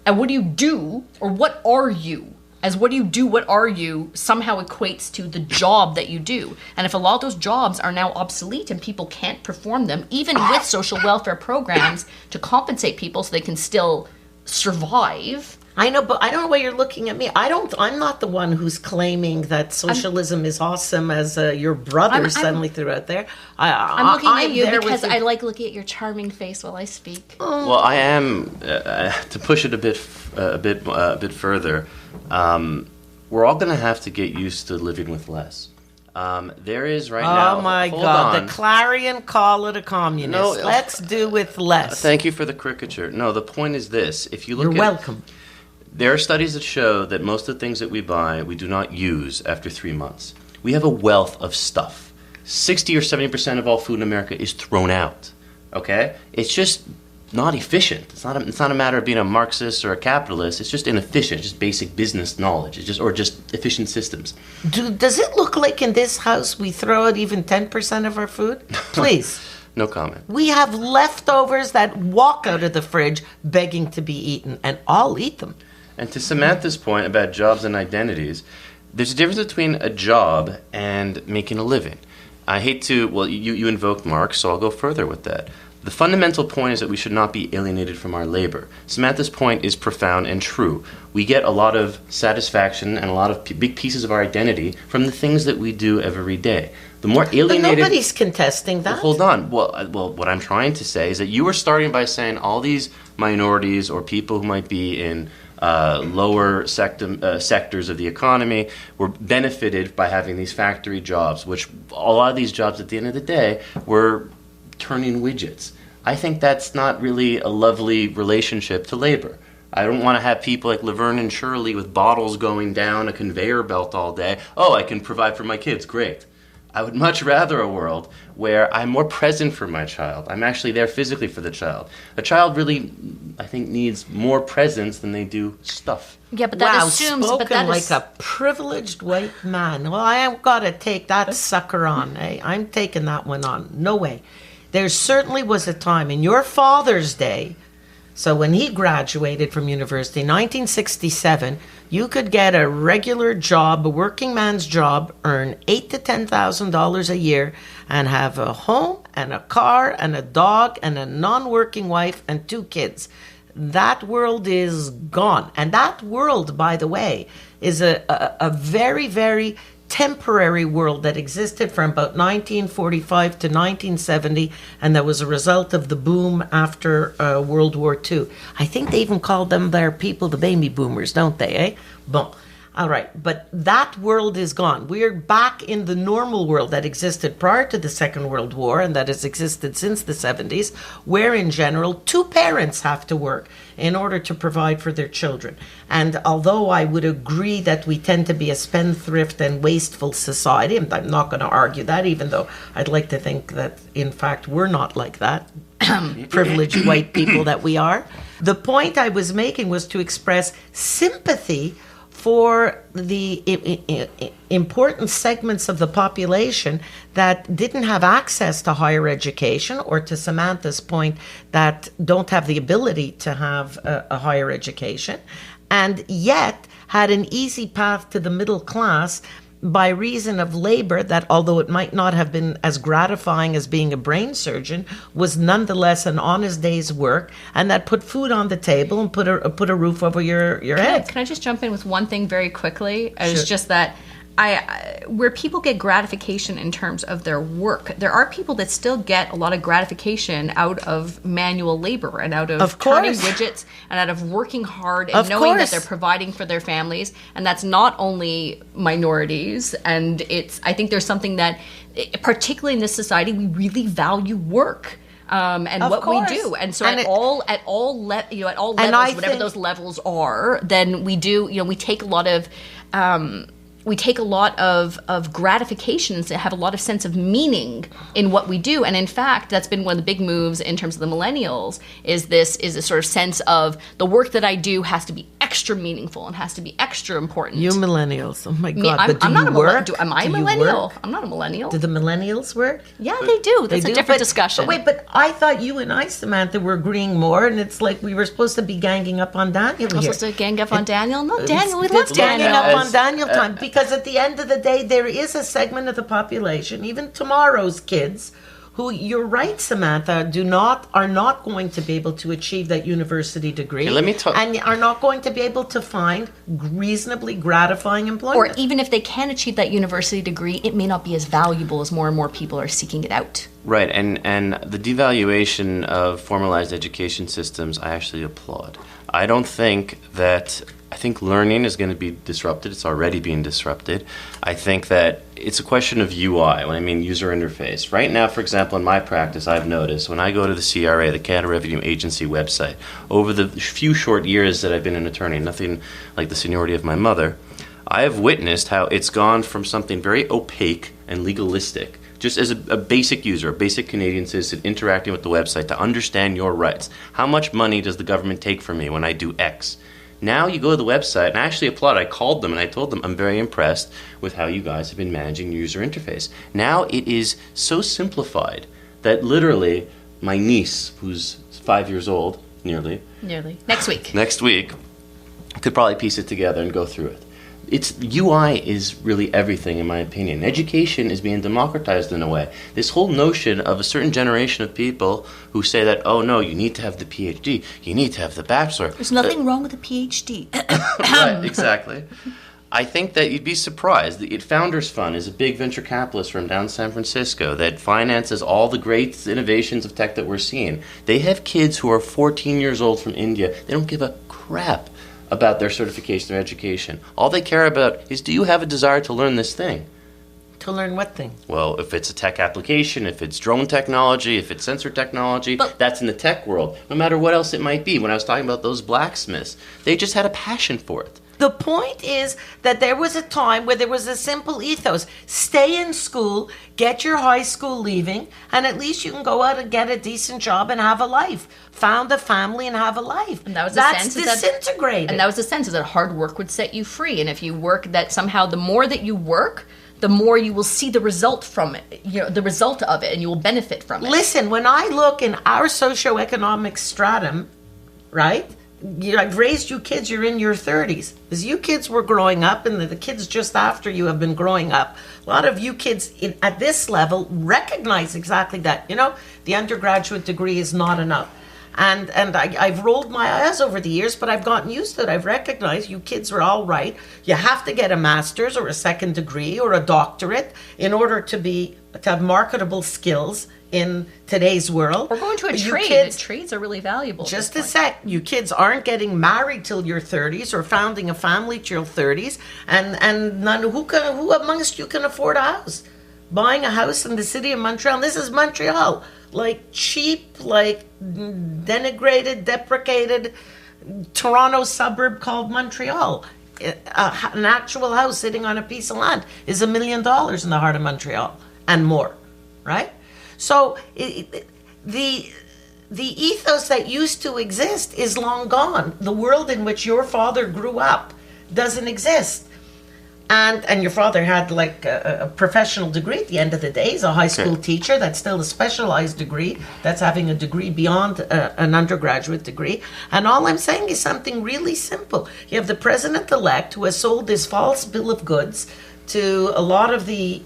And what do you do, or what are you? As what do you do, what are you, somehow equates to the job that you do. And if a lot of those jobs are now obsolete and people can't perform them, even with social welfare programs to compensate people so they can still survive. I know, but I don't know why you're looking at me. I'm not the one who's claiming that socialism is awesome, as your brother suddenly threw out there. I'm looking at you because I like looking at your charming face while I speak. Well, I am to push it a bit further. We're all going to have to get used to living with less. There is right now. Oh my God! The clarion call of a communist. No, let's do with less. Thank you for the caricature. No, the point is this: if you look, you're welcome. There are studies that show that most of the things that we buy, we do not use after 3 months. We have a wealth of stuff. 60 or 70% of all food in America is thrown out. Okay, it's just not efficient. It's not a matter of being a Marxist or a capitalist. It's just inefficient. Just basic business knowledge. It's just efficient systems. Does it look like in this house we throw out even 10% of our food? Please. No comment. We have leftovers that walk out of the fridge begging to be eaten, and I'll eat them. And to Samantha's point about jobs and identities, there's a difference between a job and making a living. I hate to, you invoked Marx, so I'll go further with that. The fundamental point is that we should not be alienated from our labor. Samantha's point is profound and true. We get a lot of satisfaction and a lot of big pieces of our identity from the things that we do every day. The more alienated... But nobody's contesting that. Well, hold on. Well, what I'm trying to say is that you were starting by saying all these minorities or people who might be in lower sectors of the economy were benefited by having these factory jobs, which a lot of these jobs at the end of the day were turning widgets. I think that's not really a lovely relationship to labor. I don't want to have people like Laverne and Shirley with bottles going down a conveyor belt all day. Oh, I can provide for my kids. Great. I would much rather a world where I'm more present for my child. I'm actually there physically for the child. A child really, I think, needs more presence than they do stuff. Yeah, but that wow, assumes. spoken But that like is, a privileged white man. Well, I have got to take that sucker on. Eh? I'm taking that one on. No way. There certainly was a time in your father's day. So when he graduated from university in 1967, you could get a regular job, a working man's job, earn $8,000 to $10,000 a year, and have a home and a car and a dog and a non-working wife and 2 kids. That world is gone. And that world, by the way, is a very, very temporary world that existed from about 1945 to 1970, and that was a result of the boom after World War II. I think they even called them their people the baby boomers, don't they, eh? Bon. All right, but that world is gone. We're back in the normal world that existed prior to the Second World War and that has existed since the 70s, where in general 2 parents have to work in order to provide for their children. And although I would agree that we tend to be a spendthrift and wasteful society, and I'm not going to argue that, even though I'd like to think that, in fact, we're not like that, privileged white people that we are. The point I was making was to express sympathy for the important segments of the population that didn't have access to higher education, or to Samantha's point, that don't have the ability to have a higher education, and yet had an easy path to the middle class by reason of labor that, although it might not have been as gratifying as being a brain surgeon, was nonetheless an honest day's work, and that put food on the table and put a roof over your head. Can I just jump in with one thing very quickly? Sure. It's just that where people get gratification in terms of their work, there are people that still get a lot of gratification out of manual labor and out of turning widgets and out of working hard and knowing that they're providing for their families. And that's not only minorities. And I think there's something that, particularly in this society, we really value work. And what we do, and so at all levels, whatever those levels are, then we do. We take a lot of. We take a lot of gratifications that have a lot of sense of meaning in what we do. And in fact, that's been one of the big moves in terms of the millennials, is a sort of sense of the work that I do has to be extra meaningful and has to be extra important. You millennials, oh my God. But do you work? Am I a millennial? I'm not a millennial. Do the millennials work? Yeah, they do. That's a different discussion. But I thought you and I, Samantha, were agreeing more, and it's like we were supposed to be ganging up on Daniel here. We're supposed to gang up on Daniel? No, Daniel, we love Daniel. Daniel. Ganging up on Daniel time, because at the end of the day, there is a segment of the population, even tomorrow's kids, who, you're right, Samantha, are not going to be able to achieve that university degree, and are not going to be able to find reasonably gratifying employment. Or even if they can achieve that university degree, it may not be as valuable as more and more people are seeking it out. Right, and the devaluation of formalized education systems, I actually applaud. I think learning is going to be disrupted. It's already being disrupted. I think that it's a question of UI, when I mean user interface. Right now, for example, in my practice, I've noticed when I go to the CRA, the Canada Revenue Agency website, over the few short years that I've been an attorney, nothing like the seniority of my mother, I have witnessed how it's gone from something very opaque and legalistic, just as a basic user, a basic Canadian citizen interacting with the website to understand your rights. How much money does the government take from me when I do X? Now you go to the website, and I actually applaud. I called them and I told them I'm very impressed with how you guys have been managing your user interface. Now it is so simplified that literally my niece, who's 5 years old, nearly. Next week, could probably piece it together and go through it. UI is really everything, in my opinion. Education is being democratized in a way. This whole notion of a certain generation of people who say that, oh no, you need to have the PhD, you need to have the bachelor. There's nothing wrong with a PhD. Right, exactly. I think that you'd be surprised. The Founders Fund is a big venture capitalist from down San Francisco that finances all the great innovations of tech that we're seeing. They have kids who are 14 years old from India. They don't give a crap about their certification or education. All they care about is, do you have a desire to learn this thing? To learn what thing? Well, if it's a tech application, if it's drone technology, if it's sensor technology, that's in the tech world. No matter what else it might be. When I was talking about those blacksmiths, they just had a passion for it. The point is that there was a time where there was a simple ethos. Stay in school, get your high school leaving, and at least you can go out and get a decent job and have a life. Found a family and have a life. And that was That's disintegrated. And that was the sense, is that hard work would set you free. And if you work, that somehow the more that you work, the more you will see the result from it, the result of it, and you will benefit from it. Listen, when I look in our socioeconomic stratum, right? I've raised you kids, you're in your 30s. As you kids were growing up, and the kids just after you have been growing up, a lot of you kids at this level recognize exactly that. The undergraduate degree is not enough. And I've rolled my eyes over the years, but I've gotten used to it. I've recognized you kids are all right. You have to get a master's or a second degree or a doctorate in order to have marketable skills in today's worone Or going to a You trade. kids- Trades are really valuable. at Just this a point. sec. You kids aren't getting married till your 30s or founding a family till your 30s. And none, who amongst you can afford a house? Buying a house in the city of Montreal. And this is Montreal. Like cheap, like denigrated, deprecated Toronto suburb called Montreal. An actual house sitting on a piece of land is $1 million in the heart of Montreal and more, right? So the ethos that used to exist is long gone. The world in which your father grew up doesn't exist. And your father had like a professional degree at the end of the day. He's a high school teacher. That's still a specialized degree. That's having a degree beyond an undergraduate degree. And all I'm saying is something really simple. You have the president-elect who has sold this false bill of goods to a lot of the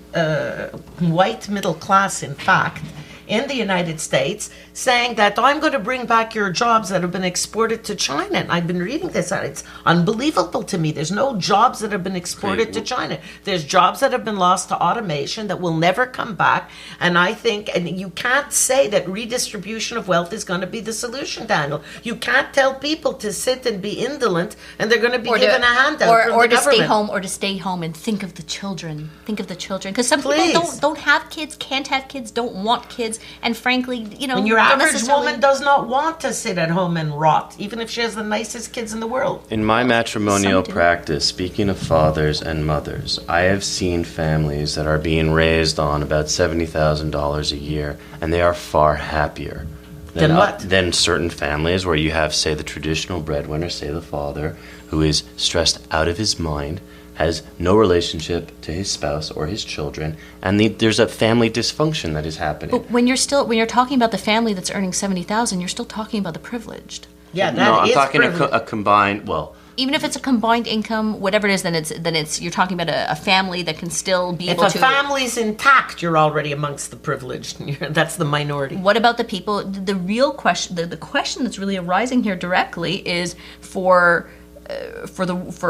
white middle class, in fact, in the United States, saying that I'm going to bring back your jobs that have been exported to China. And I've been reading this, and it's unbelievable to me. There's no jobs that have been exported to China. There's jobs that have been lost to automation that will never come back. And I think, and you can't say that redistribution of wealth is going to be the solution, Daniel. You can't tell people to sit and be indolent and they're going to be given a handout from or the to government. stay home and think of the children. Think of the children, because some Please. people don't have kids, can't have kids, don't want kids, and frankly, And your don't average necessarily- woman does not want to sit at home and rot, even if she has the nicest kids in the world. In my matrimonial Some do. practice, speaking of fathers and mothers, I have seen families that are being raised on about $70,000 a year, and they are far happier Than what? Than certain families where you have, say, the traditional breadwinner, say the father, who is stressed out of his mind, has no relationship to his spouse or his children, and there's a family dysfunction that is happening. But when you're talking about the family that's earning 70,000, you're still talking about the privileged. Yeah, that no, I'm is talking privilege. a combined. Well, Even if it's a combined income, whatever it is, then it's you're talking about a family that can still be If able a to. family's intact, you're already amongst the privileged. That's the minority. What about the people? The real question, the question that's really arising here directly is for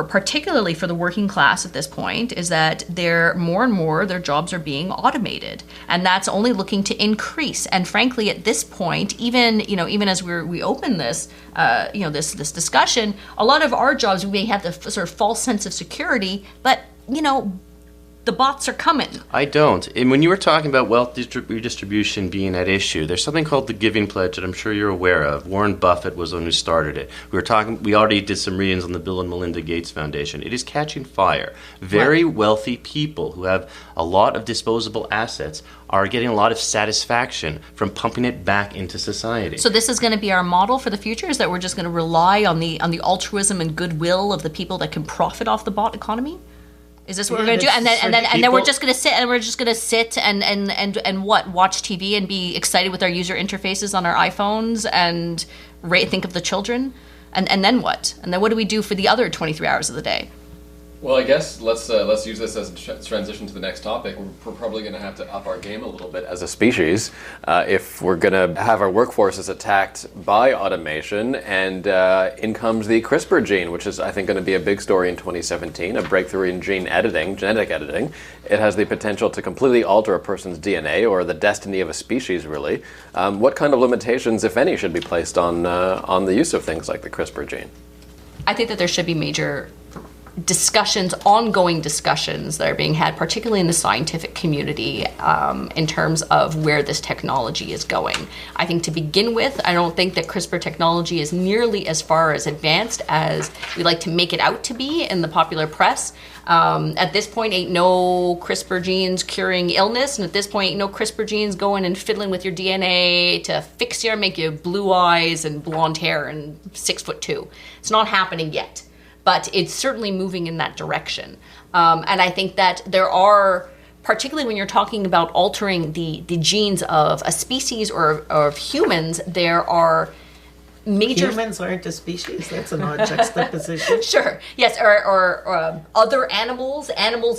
particularly for the working class at this point, is that more and more their jobs are being automated, and that's only looking to increase. And frankly, at this point, even as we open this this discussion, a lot of our jobs, we may have the sort of false sense of security, but the bots are coming. I don't. And when you were talking about wealth redistribution being at issue, there's something called the Giving Pledge that I'm sure you're aware of. Warren Buffett was the one who started it. We already did some readings on the Bill and Melinda Gates Foundation. It is catching fire. Very wealthy people who have a lot of disposable assets are getting a lot of satisfaction from pumping it back into society. So this is going to be our model for the future, is that we're just going to rely on the altruism and goodwill of the people that can profit off the bot economy? Is this what we're going to do? And then we're just going to sit and watch TV and be excited with our user interfaces on our iPhones and think of the children, and then what? And then what do we do for the other 23 hours of the day? Well, I guess let's use this as a transition to the next topic. We're probably going to have to up our game a little bit as a species if we're going to have our workforces attacked by automation. And in comes the CRISPR gene, which is, I think, going to be a big story in 2017, a breakthrough in genetic editing. It has the potential to completely alter a person's DNA or the destiny of a species, really. What kind of limitations, if any, should be placed on the use of things like the CRISPR gene? I think that there should be major discussions, ongoing discussions that are being had, particularly in the scientific community, in terms of where this technology is going. I think to begin with, I don't think that CRISPR technology is nearly as far as advanced as we like to make it out to be in the popular press. At this point, ain't no CRISPR genes curing illness, and at this point, ain't no CRISPR genes going and fiddling with your DNA to fix you, make you blue eyes and blonde hair and 6'2". It's not happening yet, but it's certainly moving in that direction. And I think that there are, particularly when you're talking about altering the genes of a species or of humans, there are major... Humans aren't a species? That's an odd juxtaposition. Sure, yes, or other animals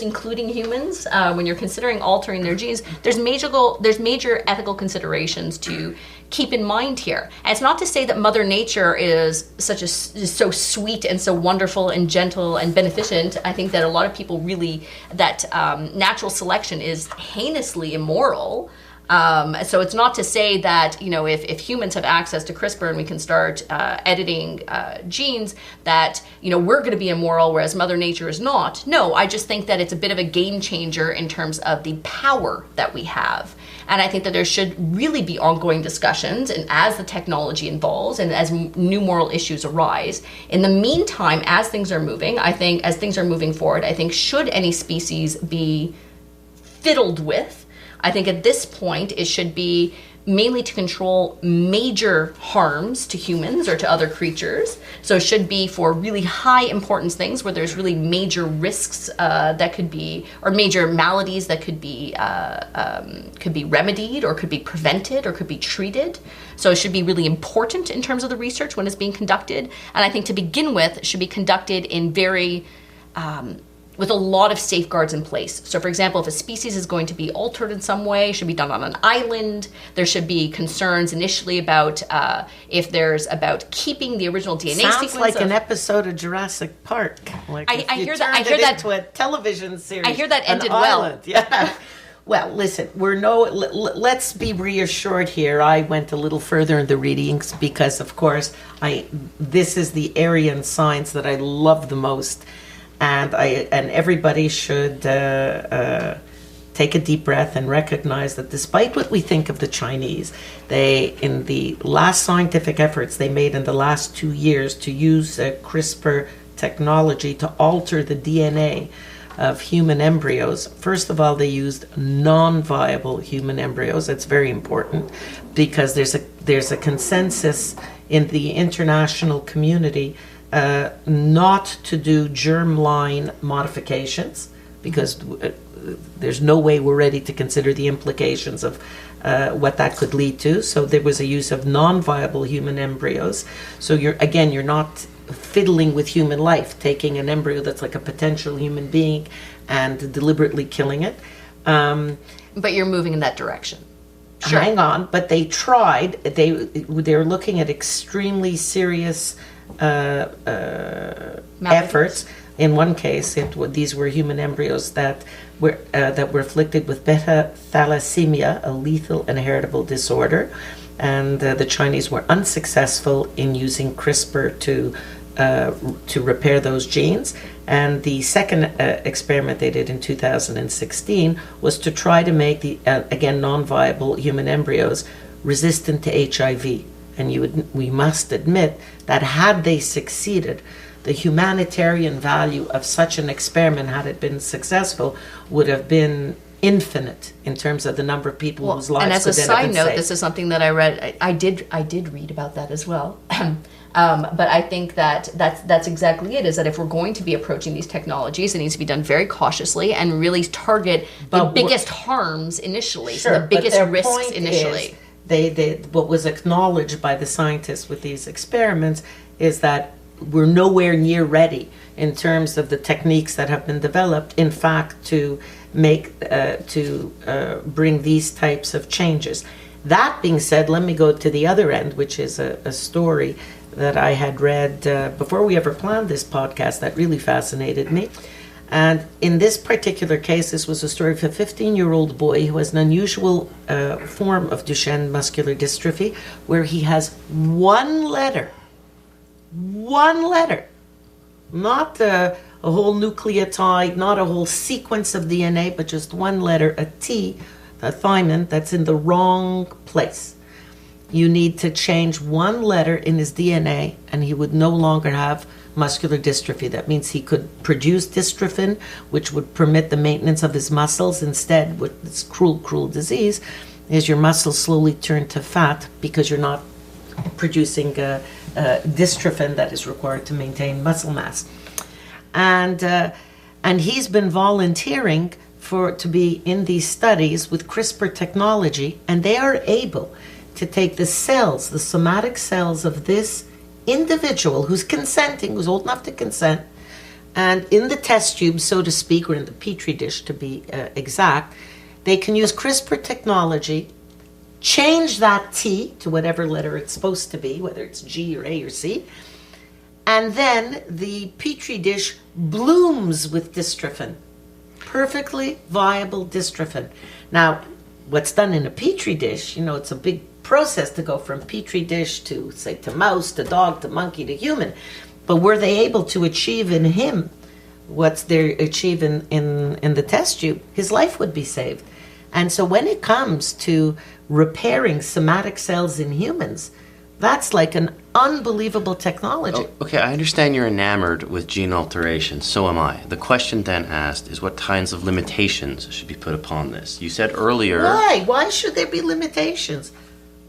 including humans, when you're considering altering their genes, there's major ethical considerations to keep in mind here. And it's not to say that Mother Nature is so sweet and so wonderful and gentle and beneficent. I think that a lot of people really, that natural selection is heinously immoral. So it's not to say that, if humans have access to CRISPR and we can start editing genes, that, we're going to be immoral, whereas Mother Nature is not. No, I just think that it's a bit of a game changer in terms of the power that we have. And I think that there should really be ongoing discussions, and as the technology evolves and as new moral issues arise. In the meantime, as things are moving forward, I think should any species be fiddled with, I think at this point it should be mainly to control major harms to humans or to other creatures. So it should be for really high importance things where there's really major risks that could be, or major maladies that could be remedied or could be prevented or could be treated. So it should be really important in terms of the research when it's being conducted. And I think to begin with, it should be conducted in very... with a lot of safeguards in place. So for example, if a species is going to be altered in some way, it should be done on an island. There should be concerns initially about about keeping the original DNA sequence. Sounds like an episode of Jurassic Park. Like I hear that into a television series. I hear that ended well. Yeah. Well, listen, let's be reassured here. I went a little further in the readings because, of course, this is the area in science that I love the most. And everybody should take a deep breath and recognize that despite what we think of the Chinese, in the last scientific efforts they made in the last 2 years to use CRISPR technology to alter the DNA of human embryos. First of all, they used non-viable human embryos. That's very important because there's a consensus in the international community not to do germline modifications because there's no way we're ready to consider the implications of what that could lead to. So there was a use of non-viable human embryos. So you're not fiddling with human life, taking an embryo that's like a potential human being and deliberately killing it. But you're moving in that direction. Sure. Hang on, but they tried. They're looking at extremely serious efforts. In one case, these were human embryos that were afflicted with beta thalassemia, a lethal and heritable disorder, and the Chinese were unsuccessful in using CRISPR to repair those genes. And the second experiment they did in 2016 was to try to make the again non-viable human embryos resistant to HIV. And we must admit that had they succeeded, the humanitarian value of such an experiment, had it been successful, would have been infinite in terms of the number of people whose lives. And as a could then have side been note, saved. this is something that I read. I did read about that as well. But I think that's exactly it. Is that if we're going to be approaching these technologies, it needs to be done very cautiously and really target the biggest harms initially, Sure, so the biggest but their risks point initially. Is, what was acknowledged by the scientists with these experiments is that we're nowhere near ready in terms of the techniques that have been developed, in fact, to bring these types of changes. That being said, let me go to the other end, which is a story that I had read before we ever planned this podcast that really fascinated me. And in this particular case, this was a story of a 15-year-old boy who has an unusual form of Duchenne muscular dystrophy, where he has one letter Not a whole nucleotide, not a whole sequence of DNA, but just one letter, a T, a thymine, that's in the wrong place. You need to change one letter in his DNA, and he would no longer have muscular dystrophy. That means he could produce dystrophin, which would permit the maintenance of his muscles. Instead, with this cruel disease, is your muscles slowly turn to fat because you're not producing dystrophin that is required to maintain muscle mass. And he's been volunteering to be in these studies with CRISPR technology, and they are able to take the cells, the somatic cells of this individual who's consenting, who's old enough to consent, and in the test tube, so to speak, or in the petri dish to be exact, they can use CRISPR technology, change that T to whatever letter it's supposed to be, whether it's G or A or C, and then the petri dish blooms with dystrophin. Perfectly viable dystrophin. Now, what's done in a petri dish, it's a big process to go from petri dish to, say, to mouse, to dog, to monkey, to human. But were they able to achieve in him what they're achieving in the test tube, his life would be saved. And so when it comes to repairing somatic cells in humans, that's like an unbelievable technology. Oh, okay, I understand you're enamored with gene alteration. So am I. The question then asked is what kinds of limitations should be put upon this? You said earlier... Why? Why should there be limitations?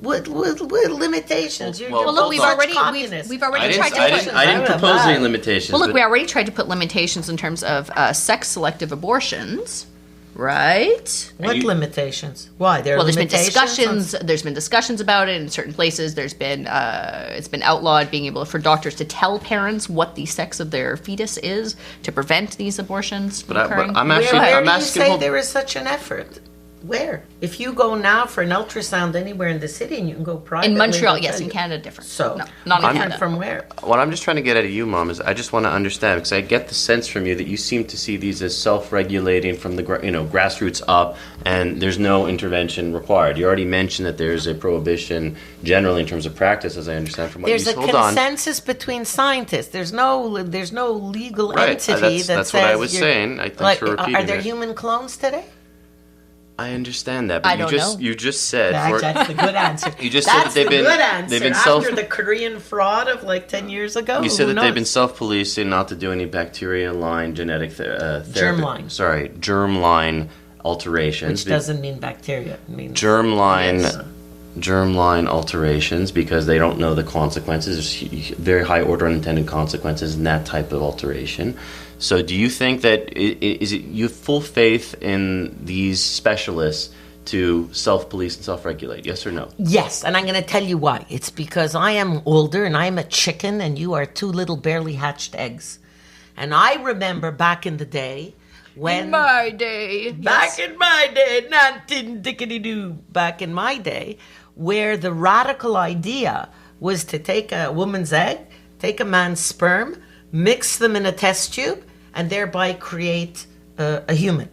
What limitations? Well, look, we've already tried to. I didn't propose any limitations. Well, look, we already tried to put limitations in terms of sex-selective abortions, right? What limitations? Why? There's been discussions. There's been discussions about it in certain places. There's been it's been outlawed being able for doctors to tell parents what the sex of their fetus is to prevent these abortions from occurring. I'm asking. Where do you say there is such an effort? Where? If you go now for an ultrasound anywhere in the city, and you can go privately. In Montreal, yes. In Canada, different. So, no, not in Canada. From where? What I'm just trying to get at you, Mom, is I just want to understand, because I get the sense from you that you seem to see these as self-regulating from the grassroots up, and there's no intervention required. You already mentioned that there's a prohibition generally in terms of practice, as I understand from what you said. There's a consensus between scientists. There's no legal entity that that's says... what I was saying. Thanks for repeating Are there human clones today? I understand that, but I don't know. You just said that's the good answer. You just said that they've been after the Korean fraud of like 10 years ago. You said that they've been self-policing not to do any bacteria-line genetic therapy. Germline alterations. Which doesn't mean bacteria. It means germline alterations, because they don't know the consequences. There's very high order unintended consequences in that type of alteration. So do you think that you have full faith in these specialists to self-police and self-regulate, yes or no? Yes, and I'm going to tell you why. It's because I am older and I'm a chicken and you are two little barely hatched eggs. And I remember back in the day when... Back in my day, nothing dickety-doo. Back in my day, where the radical idea was to take a woman's egg, take a man's sperm, mix them in a test tube, and thereby create a human.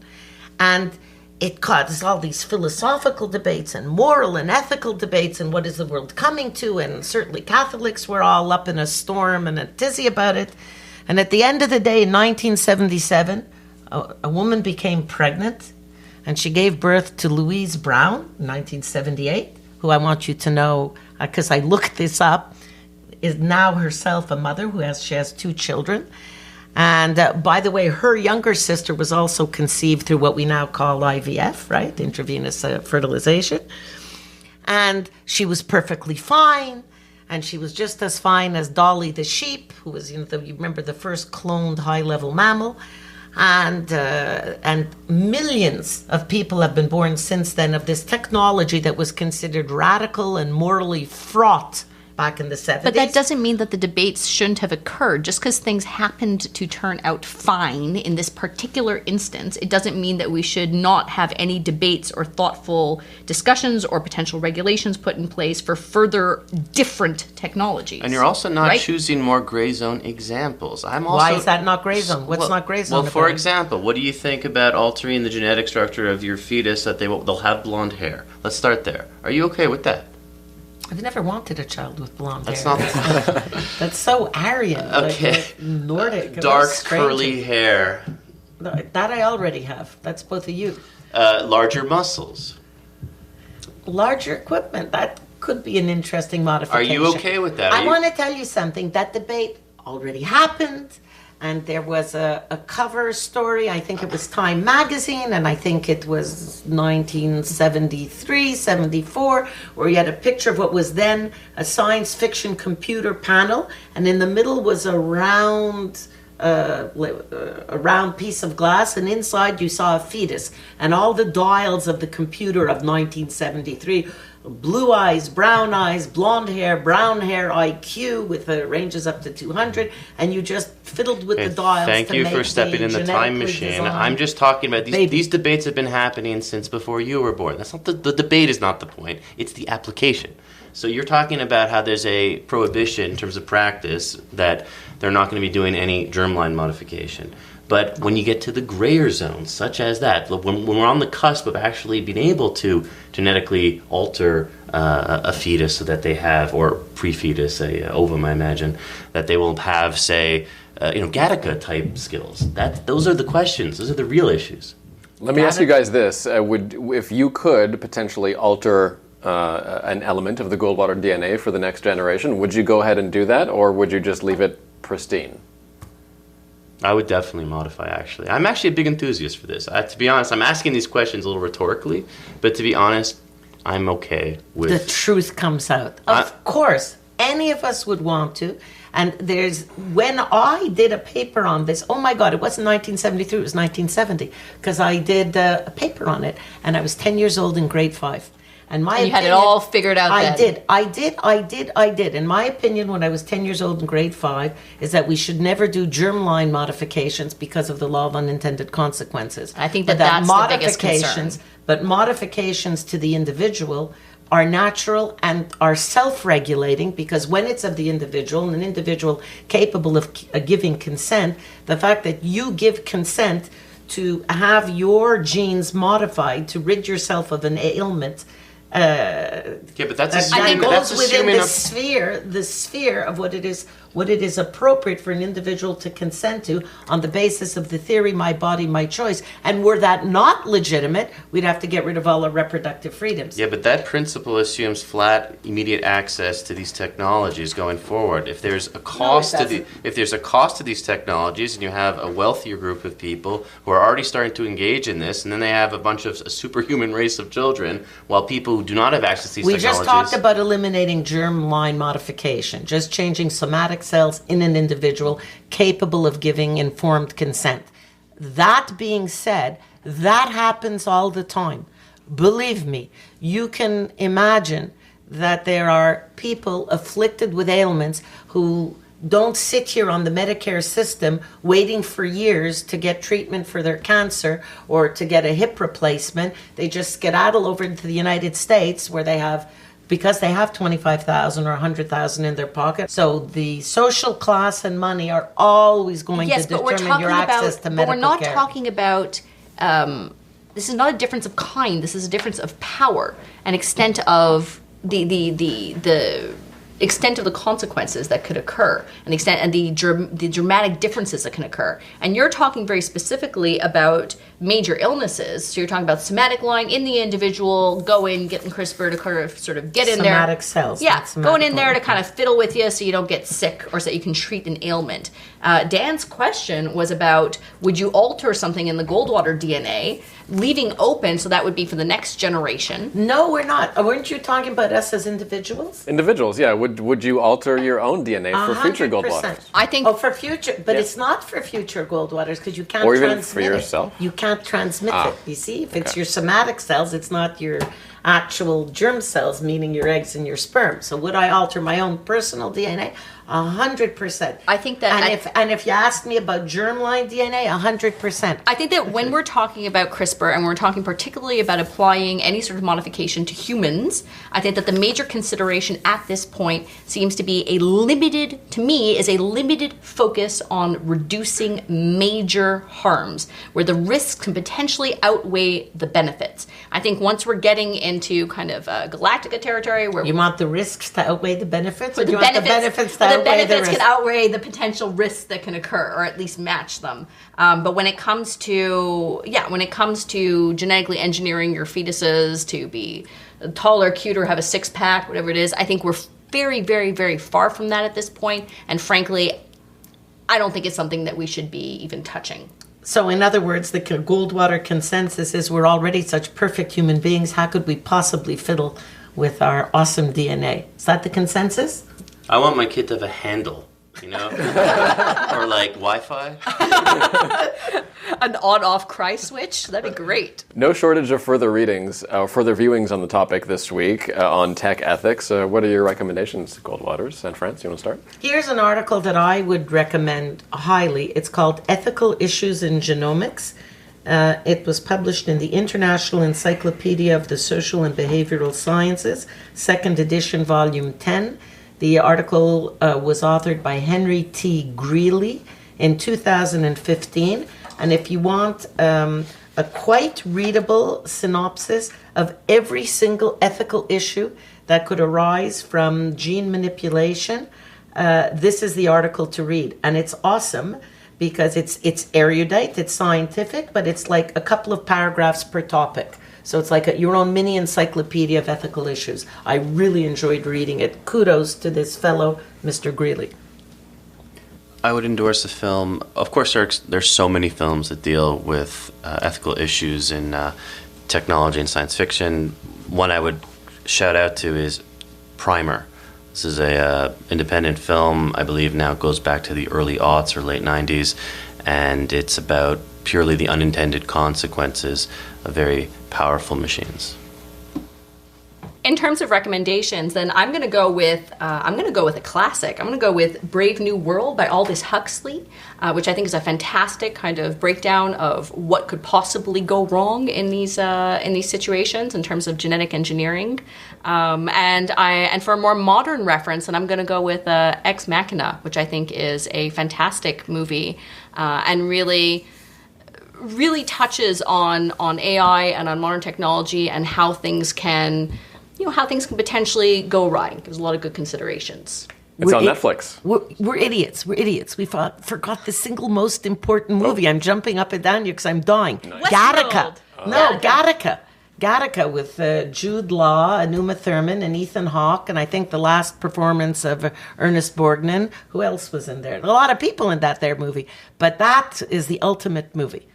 And it causes all these philosophical debates and moral and ethical debates and what is the world coming to, and certainly Catholics were all up in a storm and a tizzy about it. And at the end of the day, in 1977, a woman became pregnant, and she gave birth to Louise Brown in 1978, who I want you to know, because I looked this up, is now herself a mother she has two children. And by the way, her younger sister was also conceived through what we now call IVF, right? Intravenous fertilization. And she was perfectly fine. And she was just as fine as Dolly the sheep, who was, you remember, the first cloned high-level mammal. And millions of people have been born since then of this technology that was considered radical and morally fraught back in the 70s. But that doesn't mean that the debates shouldn't have occurred. Just because things happened to turn out fine in this particular instance, it doesn't mean that we should not have any debates or thoughtful discussions or potential regulations put in place for further different technologies. And you're also not choosing more gray zone examples. Why is that not gray zone? What's not gray zone? Well, for example, what do you think about altering the genetic structure of your fetus that they'll have blonde hair? Let's start there. Are you okay with that? I've never wanted a child with blonde That's hair. not That's so Aryan. Okay. Like Nordic. dark Strange. curly hair, That I already have. That's both of you. larger muscles. Larger equipment. That could be an interesting Are modification. you okay with that? I want to tell you something. That debate already happened, and there was a cover story. I think it was Time Magazine, and I think it was 1973, 74, where you had a picture of what was then a science fiction computer panel, and in the middle was a round piece of glass, and inside you saw a fetus, and all the dials of the computer of 1973, blue eyes, blonde hair, brown hair, IQ with ranges up to 200, and you just fiddled with the dials. Thank to you make for stepping in the time genetically machine. designed I'm just talking about baby. these debates have been happening since before you were born. That's not the debate is not the point. It's the application. So you're talking about how there's a prohibition in terms of practice that they're not going to be doing any germline modification. But when you get to the grayer zones, such as that, when we're on the cusp of actually being able to genetically alter a fetus so that they have, or pre-fetus, a ovum, I imagine, that they will have, say, Gattaca type skills. Those are the questions. Those are the real issues. Let me ask you guys this: if you could potentially alter an element of the Goldwater DNA for the next generation, would you go ahead and do that, or would you just leave it pristine? I would definitely modify, actually. I'm actually a big enthusiast for this. To be honest, I'm asking these questions a little rhetorically, but to be honest, I'm okay with... The truth comes out. Of course, any of us would want to. And when I did a paper on this, oh my God, it wasn't 1973, it was 1970, because I did a paper on it, and I was 10 years old in grade 5. And you had it all figured out then. I did. In my opinion, when I was 10 years old in grade 5, is that we should never do germline modifications because of the law of unintended consequences. I think that's the biggest concern. But modifications to the individual are natural and are self-regulating, because when it's of the individual, an individual capable of giving consent, the fact that you give consent to have your genes modified to rid yourself of an ailment, but that's that that's goes within assuming the sphere of what it is appropriate for an individual to consent to on the basis of the theory, my body, my choice. And were that not legitimate, we'd have to get rid of all our reproductive freedoms. Yeah, but that principle assumes flat, immediate access to these technologies going forward. If there's a cost to these technologies, and you have a wealthier group of people who are already starting to engage in this, and then they have a bunch of a superhuman race of children, while people who do not have access to these technologies... We just talked about eliminating germline modification, just changing somatic cells in an individual capable of giving informed consent. That being said, that happens all the time. Believe me, you can imagine that there are people afflicted with ailments who don't sit here on the Medicare system waiting for years to get treatment for their cancer or to get a hip replacement. They just skedaddle over into the United States where they have, because they have 25,000 or 100,000 in their pocket. So the social class and money are always going to determine your access to medical care. But we're not talking about, this is not a difference of kind, this is a difference of power and extent of the extent of the consequences that could occur, and the dramatic differences that can occur. And you're talking very specifically about major illnesses. So you're talking about somatic line in the individual, go in, getting CRISPR to sort of get in there. Somatic cells. Yeah, going in there to kind of fiddle with you so you don't get sick, or so you can treat an ailment. Dan's question was about, would you alter something in the Goldwater DNA, leaving open, so that would be for the next generation? No, we're not. Weren't you talking about us as individuals? Individuals, yeah. Would you alter your own DNA for future 100%. Goldwaters? I think... Oh, for future, but it's not for future Goldwaters, because you can't Or even transmit for it. yourself? You can't transmit it. You see, if it's your somatic cells, it's not your actual germ cells, meaning your eggs and your sperm. So would I alter my own personal DNA? 100%. I think that And if you asked me about germline DNA, 100%. I think that when we're talking about CRISPR and we're talking particularly about applying any sort of modification to humans, I think that the major consideration at this point seems to be a limited focus on reducing major harms, where the risks can potentially outweigh the benefits. I think once we're getting into kind of Galactica territory where You want the risks to outweigh the benefits, or the do you want the benefits to outweigh the benefits risks? can outweigh the potential risks that can occur, or at least match them. But when it comes to genetically engineering your fetuses to be taller, cuter, have a six-pack, whatever it is, I think we're very, very, very far from that at this point. And frankly, I don't think it's something that we should be even touching. So, in other words, the Goldwater consensus is we're already such perfect human beings. How could we possibly fiddle with our awesome DNA? Is that the consensus? I want my kid to have a handle, you know? Or like Wi-Fi. An on-off cry switch? That'd be great. No shortage of further readings, further viewings on the topic this week on tech ethics. What are your recommendations, Goldwaters and France? You want to start? Here's an article that I would recommend highly. It's called Ethical Issues in Genomics. It was published in the International Encyclopedia of the Social and Behavioral Sciences, 2nd edition, volume 10. The article was authored by Henry T. Greeley in 2015. And if you want a quite readable synopsis of every single ethical issue that could arise from gene manipulation, this is the article to read. And it's awesome because it's erudite, it's scientific, but it's like a couple of paragraphs per topic. So it's like your own mini encyclopedia of ethical issues. I really enjoyed reading it. Kudos to this fellow, Mr. Greeley. I would endorse the film. Of course, there's so many films that deal with ethical issues in technology and science fiction. One I would shout out to is Primer. This is a independent film, I believe now goes back to the early aughts or late 90s, and it's about purely the unintended consequences of very powerful machines. In terms of recommendations, then I'm going to go with a classic. I'm going to go with Brave New World by Aldous Huxley, which I think is a fantastic kind of breakdown of what could possibly go wrong in these situations in terms of genetic engineering. And for a more modern reference, and I'm going to go with Ex Machina, which I think is a fantastic movie and really touches on AI and on modern technology and how things can potentially go awry. Gives a lot of good considerations. It's on Netflix. We're idiots. We forgot the single most important movie. I'm jumping up and down here because I'm dying. Nice. Gattaca. Gattaca with Jude Law, Uma Thurman, and Ethan Hawke, and I think the last performance of Ernest Borgnine. Who else was in there? A lot of people in that movie. But that is the ultimate movie.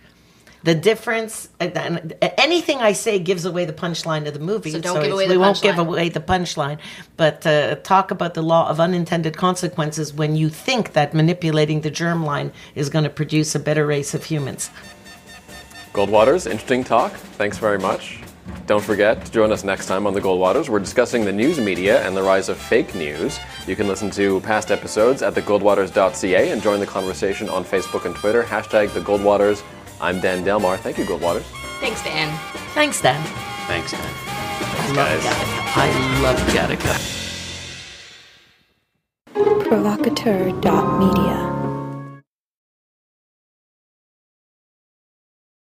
The difference, anything I say gives away the punchline of the movie. So don't give away the punchline. We won't give away the punchline. But talk about the law of unintended consequences when you think that manipulating the germline is going to produce a better race of humans. Goldwaters, interesting talk. Thanks very much. Don't forget to join us next time on the Goldwaters. We're discussing the news media and the rise of fake news. You can listen to past episodes at thegoldwaters.ca and join the conversation on Facebook and Twitter. #TheGoldwaters. I'm Dan Delmar. Thank you, Goldwaters. Thanks, Dan. Thanks, Dan. Thanks, Dan. I love Gattaca. Provocateur.media.